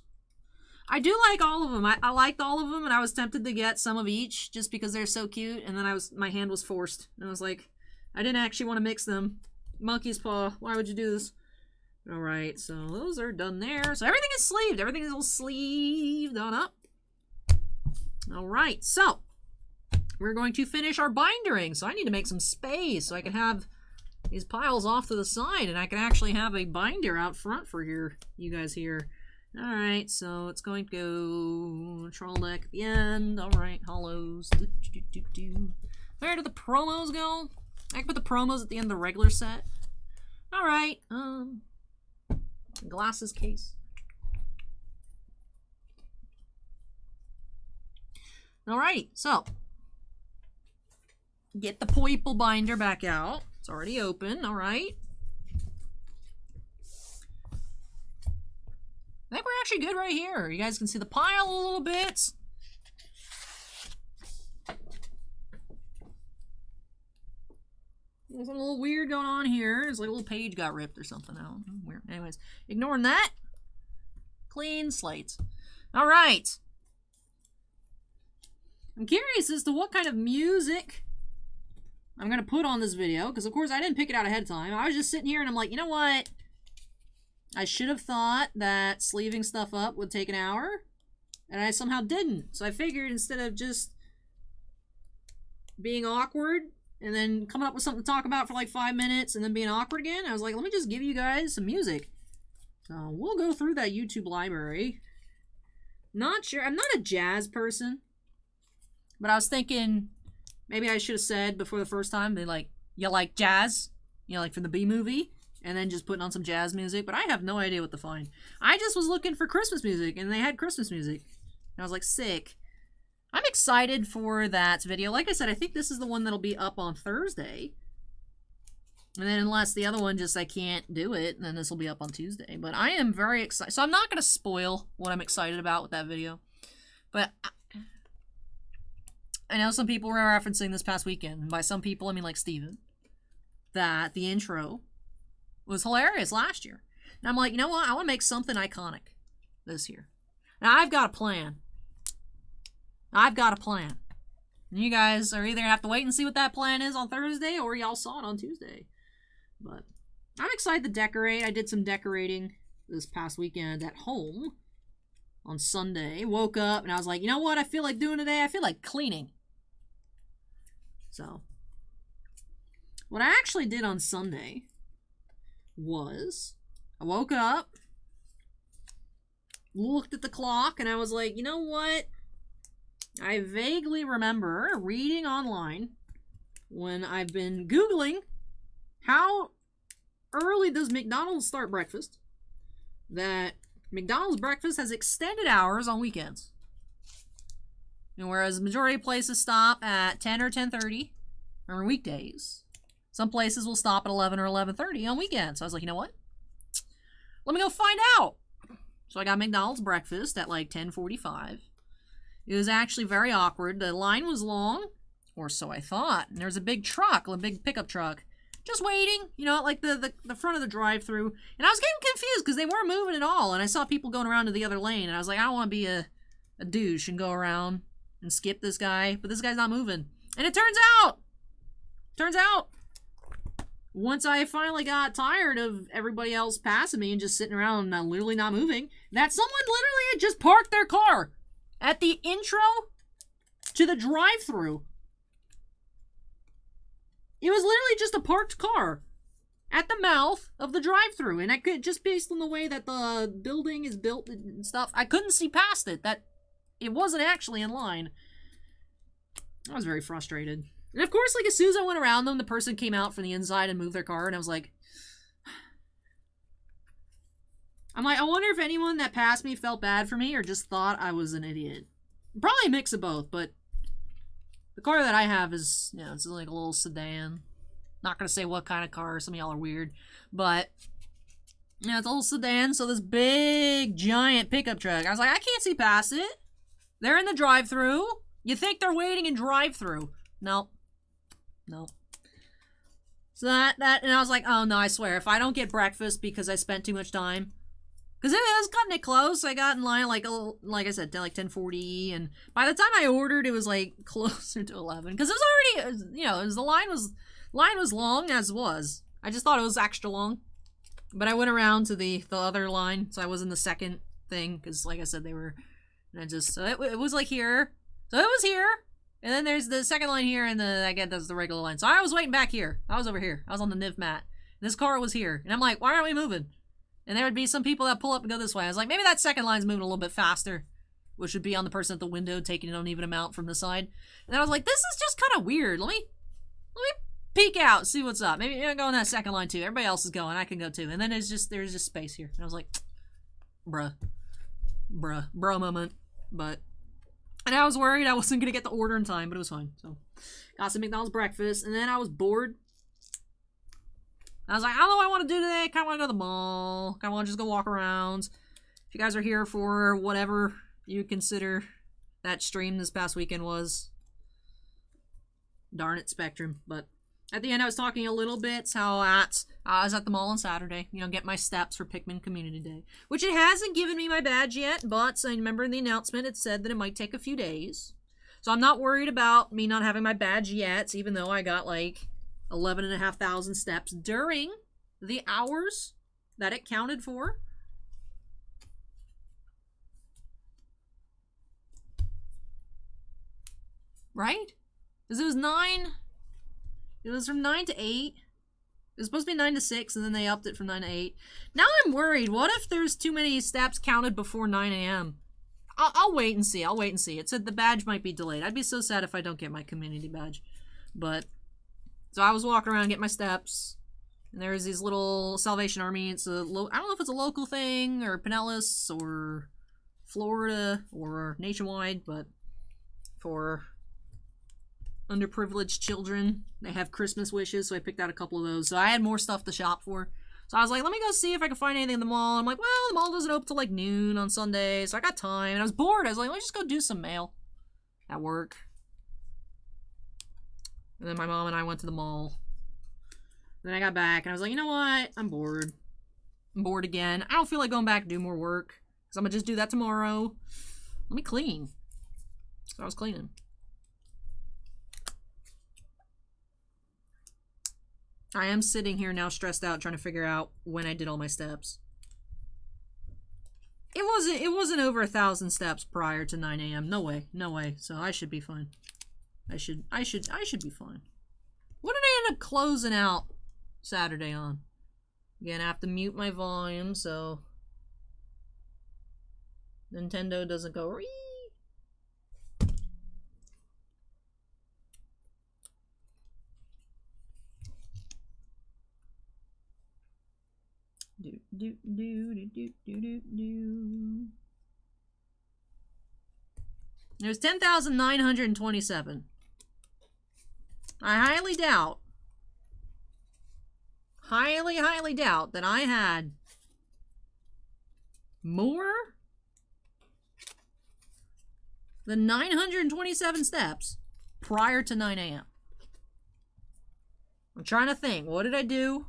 S1: I do like all of them. I liked all of them, and I was tempted to get some of each just because they're so cute, and then my hand was forced. And I was like, I didn't actually want to mix them. Monkey's paw, why would you do this? Alright, so those are done there. So everything is sleeved. Everything is all sleeved on up. Alright, so we're going to finish our bindering. So I need to make some space so I can have these piles off to the side, and I can actually have a binder out front for you guys here. Alright, so it's going to go Troll Deck at the end. Alright, hollows. Where do the promos go? I can put the promos at the end of the regular set. Alright, glasses case. Alright, so get the Poiple binder back out. It's already open, alright. I think we're actually good right here. You guys can see the pile a little bit. There's a little weird going on here. It's like a little page got ripped or something. I don't know. Weird. Anyways, ignoring that. Clean slate. All right. I'm curious as to what kind of music I'm going to put on this video. Because, of course, I didn't pick it out ahead of time. I was just sitting here and I'm like, you know what? I should have thought that sleeving stuff up would take an hour, and I somehow didn't. So I figured instead of just being awkward and then coming up with something to talk about for like 5 minutes and then being awkward again, I was like, let me just give you guys some music. So we'll go through that YouTube library. Not sure. I'm not a jazz person, but I was thinking maybe I should have said before the first time, they like, you like jazz? You know, like from the B movie? And then just putting on some jazz music, but I have no idea what to find. I just was looking for Christmas music, and they had Christmas music. And I was like, sick. I'm excited for that video. Like I said, I think this is the one that'll be up on Thursday. And then unless the other one just, I can't do it, then this will be up on Tuesday. But I am very excited. So I'm not going to spoil what I'm excited about with that video. But I know some people were referencing this past weekend. And by some people, I mean like Steven. That the intro was hilarious last year. And I'm like, you know what? I want to make something iconic this year. Now, I've got a plan. I've got a plan. And you guys are either going to have to wait and see what that plan is on Thursday, or y'all saw it on Tuesday. But I'm excited to decorate. I did some decorating this past weekend at home on Sunday. Woke up and I was like, you know what I feel like doing today? I feel like cleaning. So, what I actually did on Sunday was I woke up, looked at the clock, and I was like, you know what? I vaguely remember reading online when I've been Googling how early does McDonald's start breakfast, that McDonald's breakfast has extended hours on weekends. And whereas the majority of places stop at 10 or 10:30 on weekdays, some places will stop at 11 or 11:30 on weekends. So I was like, you know what? Let me go find out. So I got McDonald's breakfast at like 10:45. It was actually very awkward. The line was long, or so I thought. And there was a big truck, a big pickup truck, just waiting, you know, like the front of the drive-thru. And I was getting confused because they weren't moving at all. And I saw people going around to the other lane. And I was like, I don't want to be a douche and go around and skip this guy. But this guy's not moving. And it turns out, once I finally got tired of everybody else passing me and just sitting around and literally not moving, that someone literally had just parked their car at the intro to the drive-thru. It was literally just a parked car at the mouth of the drive-thru, and I could, just based on the way that the building is built and stuff, I couldn't see past it. That it wasn't actually in line. I was very frustrated. And of course, like, as soon as I went around them, the person came out from the inside and moved their car, and I was like, I wonder if anyone that passed me felt bad for me or just thought I was an idiot. Probably a mix of both, but the car that I have is, you know, it's like a little sedan. Not gonna say what kind of car, some of y'all are weird, but, yeah, it's a little sedan, so this big, giant pickup truck. I was like, I can't see past it. They're in the drive-thru. You think they're waiting in drive-thru. No. So that, and I was like, oh no, I swear, if I don't get breakfast because I spent too much time, because it was cutting it close, so I got in line, like I said, like 10:40, and by the time I ordered, it was like closer to 11, because it was already, you know, the line was long as was. I just thought it was extra long, but I went around to the other line, so I was in the second thing, because like I said, they were, and I just, so it was like here, so it was here, and then there's the second line here, and I guess that's the regular line, so I was waiting back here. I was over here. I was on the NIV mat. This car was here, and I'm like, why aren't we moving? And there would be some people that pull up and go this way. I was like, maybe that second line's moving a little bit faster, which would be on the person at the window taking an uneven amount from the side. And I was like, this is just kind of weird. Let me peek out, see what's up. Maybe I go in that second line too. Everybody else is going. I can go too. And then there's just space here. And I was like, bruh moment. But, and I was worried I wasn't gonna get the order in time, but it was fine. So, got some McDonald's breakfast, and then I was bored. I was like, I don't know what I want to do today. I kind of want to go to the mall. Kind of want to just go walk around. If you guys are here for whatever you consider that stream this past weekend was, darn it, Spectrum. But at the end, I was talking a little bit how I was at the mall on Saturday, you know, get my steps for Pikmin Community Day, which it hasn't given me my badge yet, but I remember in the announcement it said that it might take a few days. So I'm not worried about me not having my badge yet, even though I got like 11,500 steps during the hours that it counted for. Right? Because it was from 9 to 8. It was supposed to be 9 to 6, and then they upped it from 9 to 8. Now I'm worried. What if there's too many steps counted before 9 a.m.? I'll wait and see. It said the badge might be delayed. I'd be so sad if I don't get my community badge. But, so I was walking around getting my steps, and there's these little Salvation Army. It's I don't know if it's a local thing, or Pinellas, or Florida, or nationwide, but for underprivileged children, they have Christmas wishes, so I picked out a couple of those. So I had more stuff to shop for. So I was like, let me go see if I can find anything in the mall. I'm like, well, the mall doesn't open till like noon on Sunday, so I got time. And I was bored. I was like, let me just go do some mail at work. And then my mom and I went to the mall. And then I got back, and I was like, you know what? I'm bored. I'm bored again. I don't feel like going back to do more work, because I'm going to just do that tomorrow. Let me clean. So I was cleaning. I am sitting here now stressed out trying to figure out when I did all my steps. It wasn't over 1,000 steps prior to 9 a.m. No way. So I should be fine. I should be fine. What did I end up closing out Saturday on? Again, I have to mute my volume so Nintendo doesn't go. There's 10,927. I highly doubt, highly doubt that I had more than 927 steps prior to 9 a.m. I'm trying to think, what did I do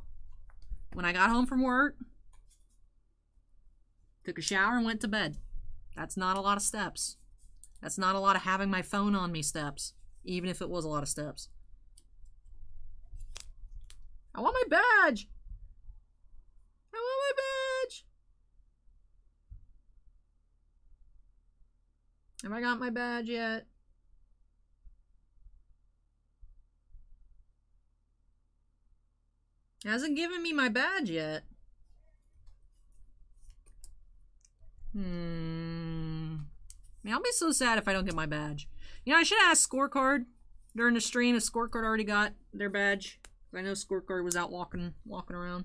S1: when I got home from work? Took a shower and went to bed. That's not a lot of steps. That's not a lot of having my phone on me steps, even if it was a lot of steps. I want my badge! I want my badge! Have I got my badge yet? Hasn't given me my badge yet. Man, I'll be so sad if I don't get my badge. You know, I should ask Scorecard during the stream if Scorecard already got their badge. I know Scorecard was out walking around.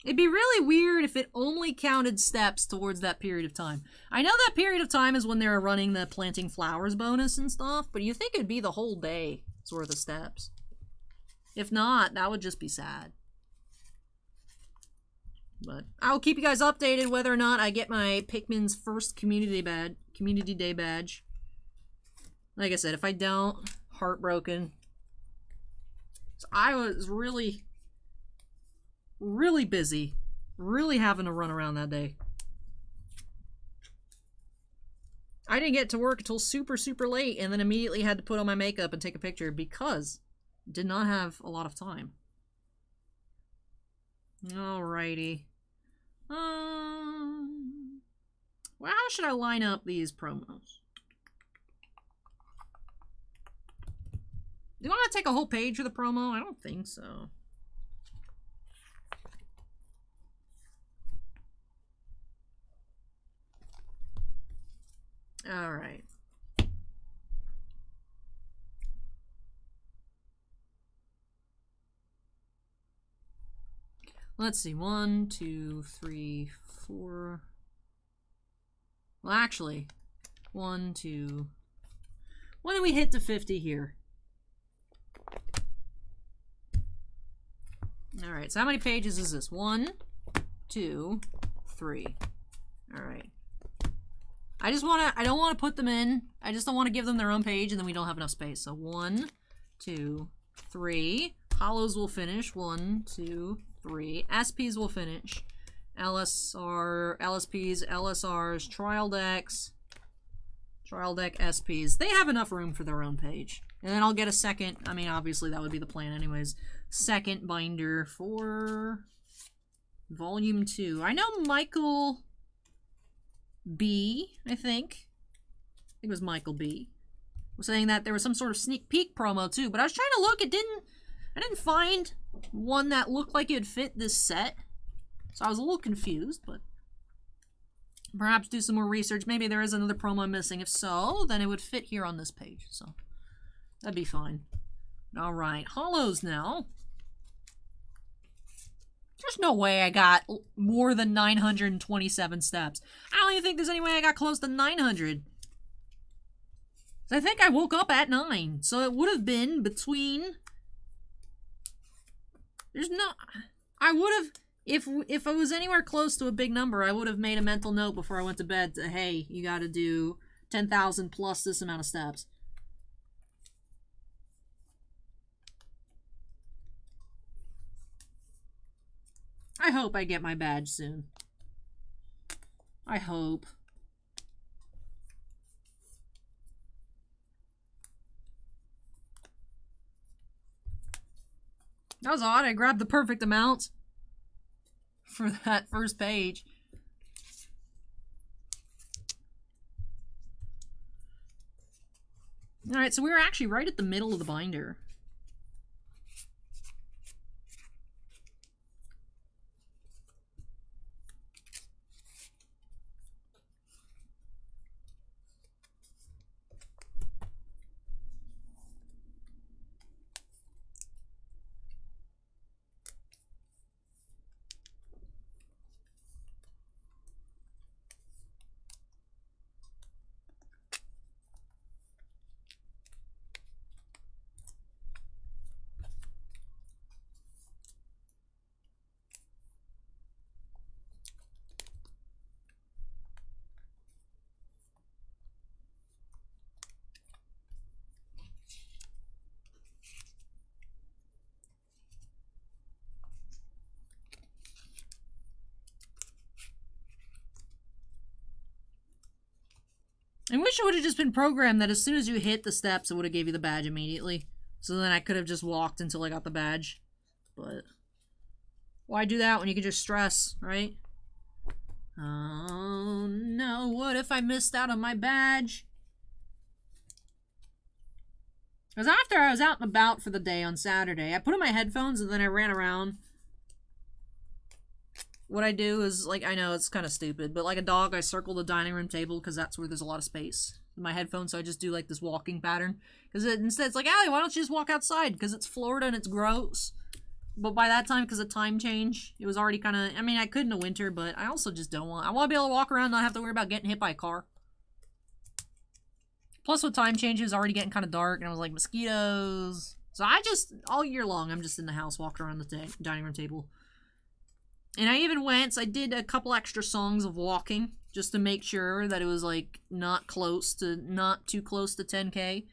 S1: It'd be really weird if it only counted steps towards that period of time. I know that period of time is when they were running the planting flowers bonus and stuff, but you think it'd be the whole day's worth of steps. If not, that would just be sad. But I'll keep you guys updated whether or not I get my Pikmin's first community day badge. Like I said, if I don't, heartbroken. So I was really busy. Really having to run around that day. I didn't get to work until super late and then immediately had to put on my makeup and take a picture because I did not have a lot of time. Alrighty. Well, how should I line up these promos? Do you want to take a whole page for the promo? I don't think so. All right. Let's see. 1, 2, 3, 4. Well, actually, 1, 2. When do we hit to 50 here? All right. So how many pages is this? 1, 2, 3. All right. I don't want to put them in. I just don't want to give them their own page and then we don't have enough space. So 1, 2, 3. Hollows will finish. 1, 2, 3. SPs will finish. LSPs, LSRs, trial decks, trial deck SPs. They have enough room for their own page. And then I'll get a second, I mean, obviously that would be the plan anyways, second binder for volume 2. I know Michael B, I think it was Michael B, was saying that there was some sort of sneak peek promo too, but I was trying to look, I didn't find one that looked like it would fit this set. So I was a little confused, but perhaps do some more research. Maybe there is another promo I'm missing. If so, then it would fit here on this page. So that'd be fine. All right, hollows now. There's no way I got more than 927 steps. I don't even think there's any way I got close to 900. I think I woke up at 9. So it would have been between... There's no... I would have... If I was anywhere close to a big number, I would have made a mental note before I went to bed to, hey, you got to do 10,000 plus this amount of steps. I hope I get my badge soon. I hope. That was odd. I grabbed the perfect amount for that first page. Alright, so we were actually right at the middle of the binder. I wish it would have just been programmed that as soon as you hit the steps, it would have gave you the badge immediately. So then I could have just walked until I got the badge. But why do that when you can just stress, right? Oh no, what if I missed out on my badge? Because after I was out and about for the day on Saturday, I put in my headphones and then I ran around. What I do is, like, I know it's kind of stupid, but like a dog, I circle the dining room table because that's where there's a lot of space in my headphones, so I just do like this walking pattern. Because instead it's like, Allie, why don't you just walk outside? Because it's Florida and it's gross. But by that time, because of time change, it was already kind of, I mean, I could in the winter, but I also just don't want, I want to be able to walk around and not have to worry about getting hit by a car. Plus with time change, it was already getting kind of dark, and I was like, mosquitoes. So I just, all year long, I'm just in the house walking around the dining room table. And I even went, so I did a couple extra songs of walking, just to make sure that it was, like, not too close to 10K.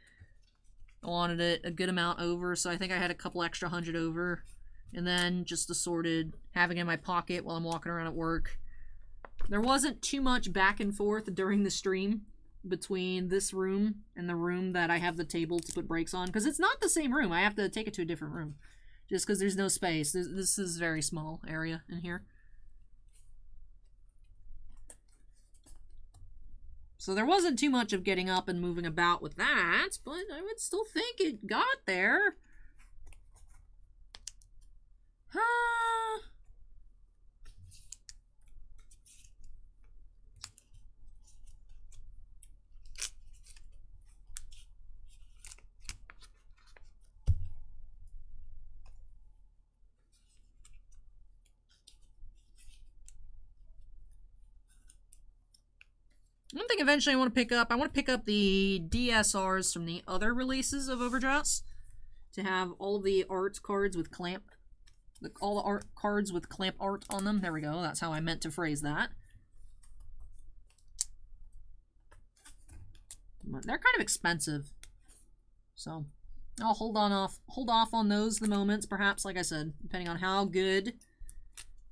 S1: I wanted it a good amount over, so I think I had a couple extra 100 over. And then just assorted, having it in my pocket while I'm walking around at work. There wasn't too much back and forth during the stream between this room and the room that I have the table to put brakes on, because it's not the same room. I have to take it to a different room. Just because there's no space. This is a very small area in here. So there wasn't too much of getting up and moving about with that, but I would still think it got there. One thing eventually I want to pick up, the DSRs from the other releases of Overdress. To have all the art cards with clamp. All the art cards with clamp art on them. There we go. That's how I meant to phrase that. But they're kind of expensive. So I'll hold off on those the moments, perhaps, like I said, depending on how good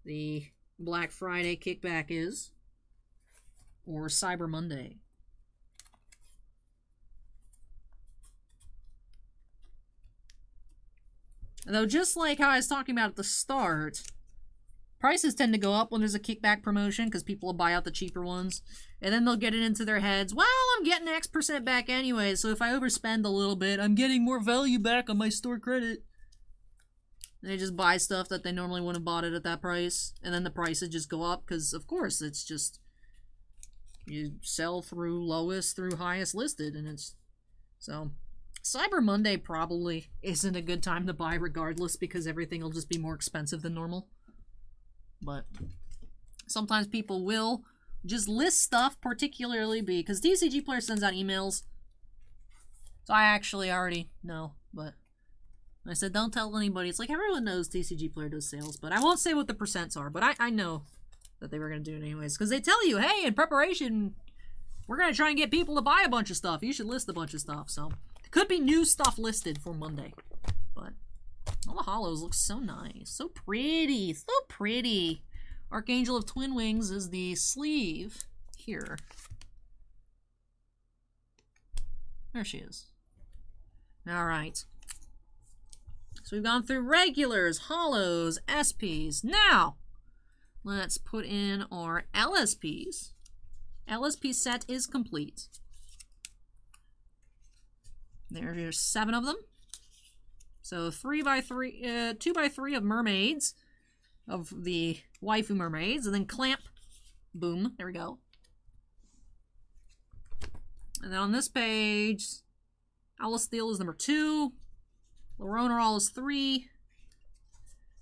S1: the Black Friday kickback is. Or Cyber Monday. Though, just like how I was talking about at the start, prices tend to go up when there's a kickback promotion because people will buy out the cheaper ones. And then they'll get it into their heads, well, I'm getting X% back anyway, so if I overspend a little bit, I'm getting more value back on my store credit. And they just buy stuff that they normally wouldn't have bought it at that price. And then the prices just go up because, of course, it's just... You sell through lowest through highest listed, and it's... So, Cyber Monday probably isn't a good time to buy regardless, because everything will just be more expensive than normal. But sometimes people will just list stuff, particularly because TCG Player sends out emails. So I actually already know, but I said don't tell anybody. It's like everyone knows TCG Player does sales, but I won't say what the percents are, but I know that they were going to do it anyways. Because they tell you, hey, in preparation, we're going to try and get people to buy a bunch of stuff. You should list a bunch of stuff. So, could be new stuff listed for Monday. But, all the hollows look so nice. So pretty. So pretty. Archangel of Twin Wings is the sleeve here. There she is. Alright. So we've gone through regulars, hollows, SPs. Now, let's put in our LSPs. LSP set is complete. There's 7 of them. So 2x3 of mermaids, of the waifu mermaids, and then clamp. Boom, there we go. And then on this page, Alasteel is number 2. Laronaral is 3.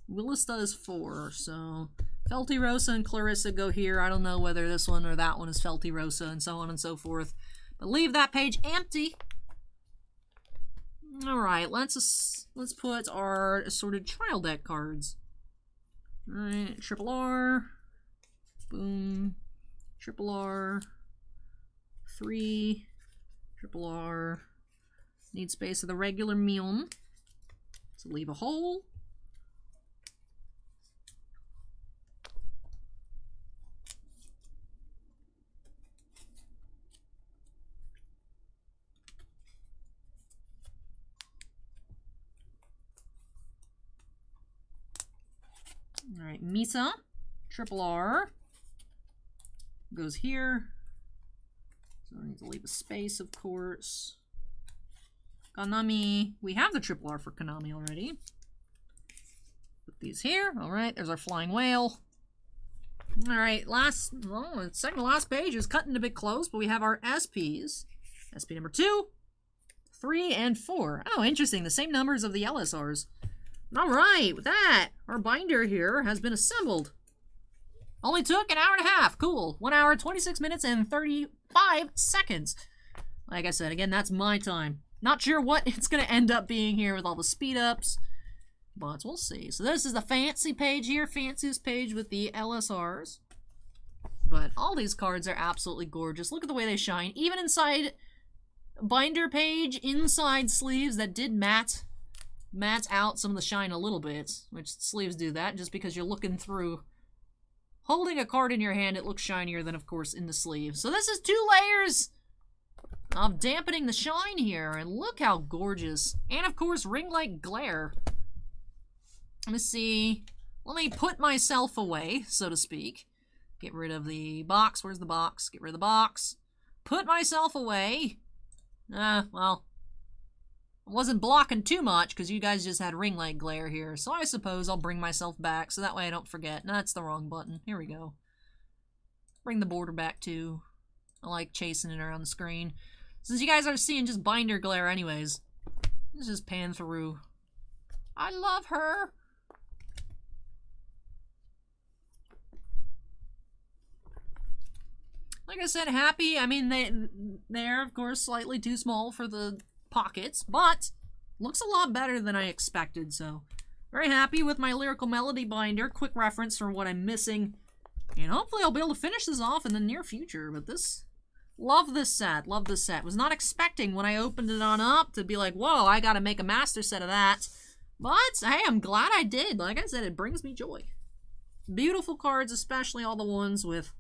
S1: Willista is 4. So Felty Rosa and Clarissa go here. I don't know whether this one or that one is Felty Rosa, and so on and so forth. But leave that page empty. Alright, let's put our assorted trial deck cards. Alright, triple R. Boom. Triple R. 3. Triple R. Need space of the regular Meon. So leave a hole. Alright, Misa. Triple R. Goes here. So I need to leave a space, of course. Konami. We have the triple R for Konami already. Put these here. Alright, there's our flying whale. Alright, second to last page is cutting a bit close, but we have our SPs. SP number 2, 3, and 4. Oh, interesting. The same numbers of the LSRs. Alright, with that, our binder here has been assembled. Only took an hour and a half. Cool. 1 hour, 26 minutes, and 35 seconds. Like I said, again, that's my time. Not sure what it's going to end up being here with all the speed ups, but we'll see. So this is the fancy page here, fanciest page with the LSRs. But all these cards are absolutely gorgeous. Look at the way they shine. Even inside binder page, inside sleeves that did matte out some of the shine a little bit, which sleeves do that just because you're looking through. Holding a card in your hand, it looks shinier than, of course, in the sleeve. So this is 2 layers of dampening the shine here, and look how gorgeous. And, of course, ring light glare. Let me see. Let me put myself away, so to speak. Get rid of the box. Where's the box? Get rid of the box. Put myself away. Well, I wasn't blocking too much because you guys just had ring light glare here. So I suppose I'll bring myself back so that way I don't forget. No, that's the wrong button. Here we go. Bring the border back too. I like chasing it around the screen. Since you guys are seeing just binder glare anyways, let's just pan through. I love her. Like I said, happy. I mean, they're, of course, slightly too small for the pockets, but looks a lot better than I expected, so very happy with my Lyrical Melody binder. Quick reference for what I'm missing, and hopefully I'll be able to finish this off in the near future. But love this set, love this set. Was not expecting when I opened it on up to be like, whoa, I gotta make a master set of that, but hey, I'm glad I did. Like I said, it brings me joy. Beautiful cards, especially all the ones with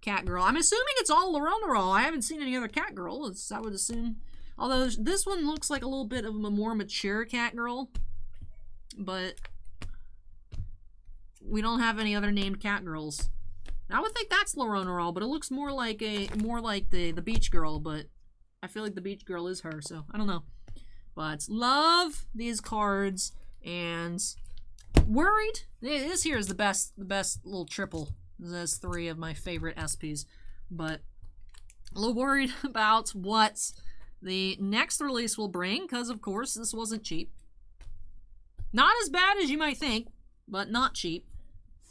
S1: Catgirl. I'm assuming it's all Lyrical. I haven't seen any other Catgirl, I would assume. Although this one looks like a little bit of a more mature Catgirl, but we don't have any other named Catgirls. I would think that's Lyrical, but it looks more like the Beach Girl, but I feel like the Beach Girl is her, so I don't know. But love these cards, and worried. This here is the best little triple. There's 3 of my favorite SPs, but a little worried about what the next release will bring, because of course this wasn't cheap. Not as bad as you might think, but not cheap.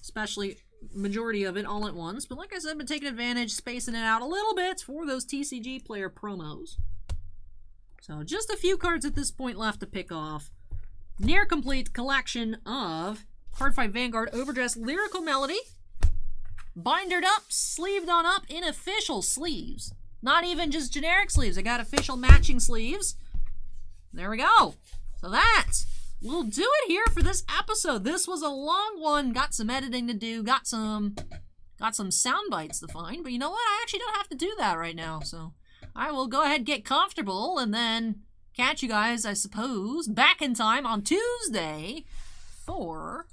S1: Especially majority of it all at once. But like I said, I've been taking advantage, spacing it out a little bit for those TCG player promos. So just a few cards at this point left to pick off. Near complete collection of CARDFIGHT Vanguard Overdress Lyrical Melody. Bindered up, sleeved on up in official sleeves. Not even just generic sleeves. I got official matching sleeves. There we go. So that will do it here for this episode. This was a long one. Got some editing to do. Got some sound bites to find. But you know what? I actually don't have to do that right now. So I will go ahead and get comfortable and then catch you guys, I suppose, back in time on Tuesday for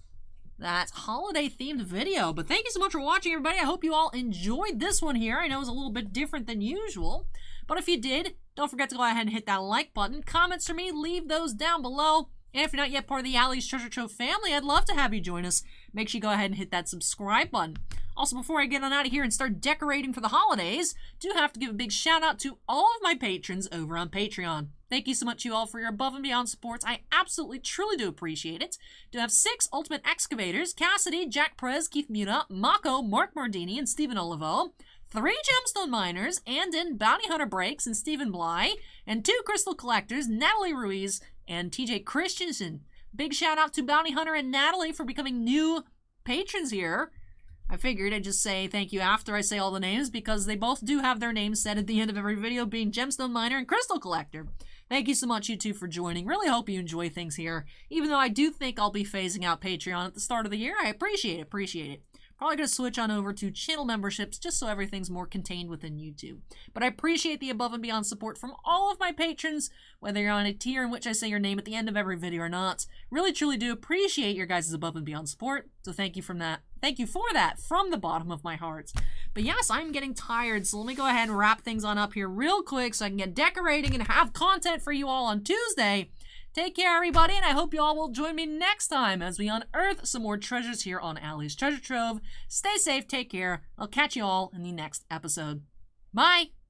S1: that holiday-themed video. But thank you so much for watching, everybody. I hope you all enjoyed this one here. I know it was a little bit different than usual, but if you did, don't forget to go ahead and hit that like button. Comments for me, leave those down below. And if you're not yet part of the Allie's Treasure Trove family, I'd love to have you join us. Make sure you go ahead and hit that subscribe button. Also, before I get on out of here and start decorating for the holidays, do have to give a big shout out to all of my patrons over on Patreon. Thank you so much, you all, for your above and beyond supports. I absolutely, truly do appreciate it. Do have 6 Ultimate Excavators: Cassidy, Jack Perez, Keith Muta, Mako, Mark Mardini, and Stephen Olivo. 3 Gemstone Miners, Andon, Bounty Hunter Breaks, and Stephen Bly. And 2 Crystal Collectors, Natalie Ruiz and TJ Christensen. Big shout out to Bounty Hunter and Natalie for becoming new patrons here. I figured I'd just say thank you after I say all the names, because they both do have their names said at the end of every video, being Gemstone Miner and Crystal Collector. Thank you so much, you two, for joining. Really hope you enjoy things here. Even though I do think I'll be phasing out Patreon at the start of the year, I appreciate it. probably going to switch on over to channel memberships just so everything's more contained within YouTube. But I appreciate the above and beyond support from all of my patrons, whether you're on a tier in which I say your name at the end of every video or not. Really, truly do appreciate your guys' above and beyond support, so thank you from that. Thank you for that from the bottom of my heart. But yes, I'm getting tired, so let me go ahead and wrap things on up here real quick so I can get decorating and have content for you all on Tuesday. Take care, everybody, and I hope you all will join me next time as we unearth some more treasures here on Allie's Treasure Trove. Stay safe, take care. I'll catch you all in the next episode. Bye!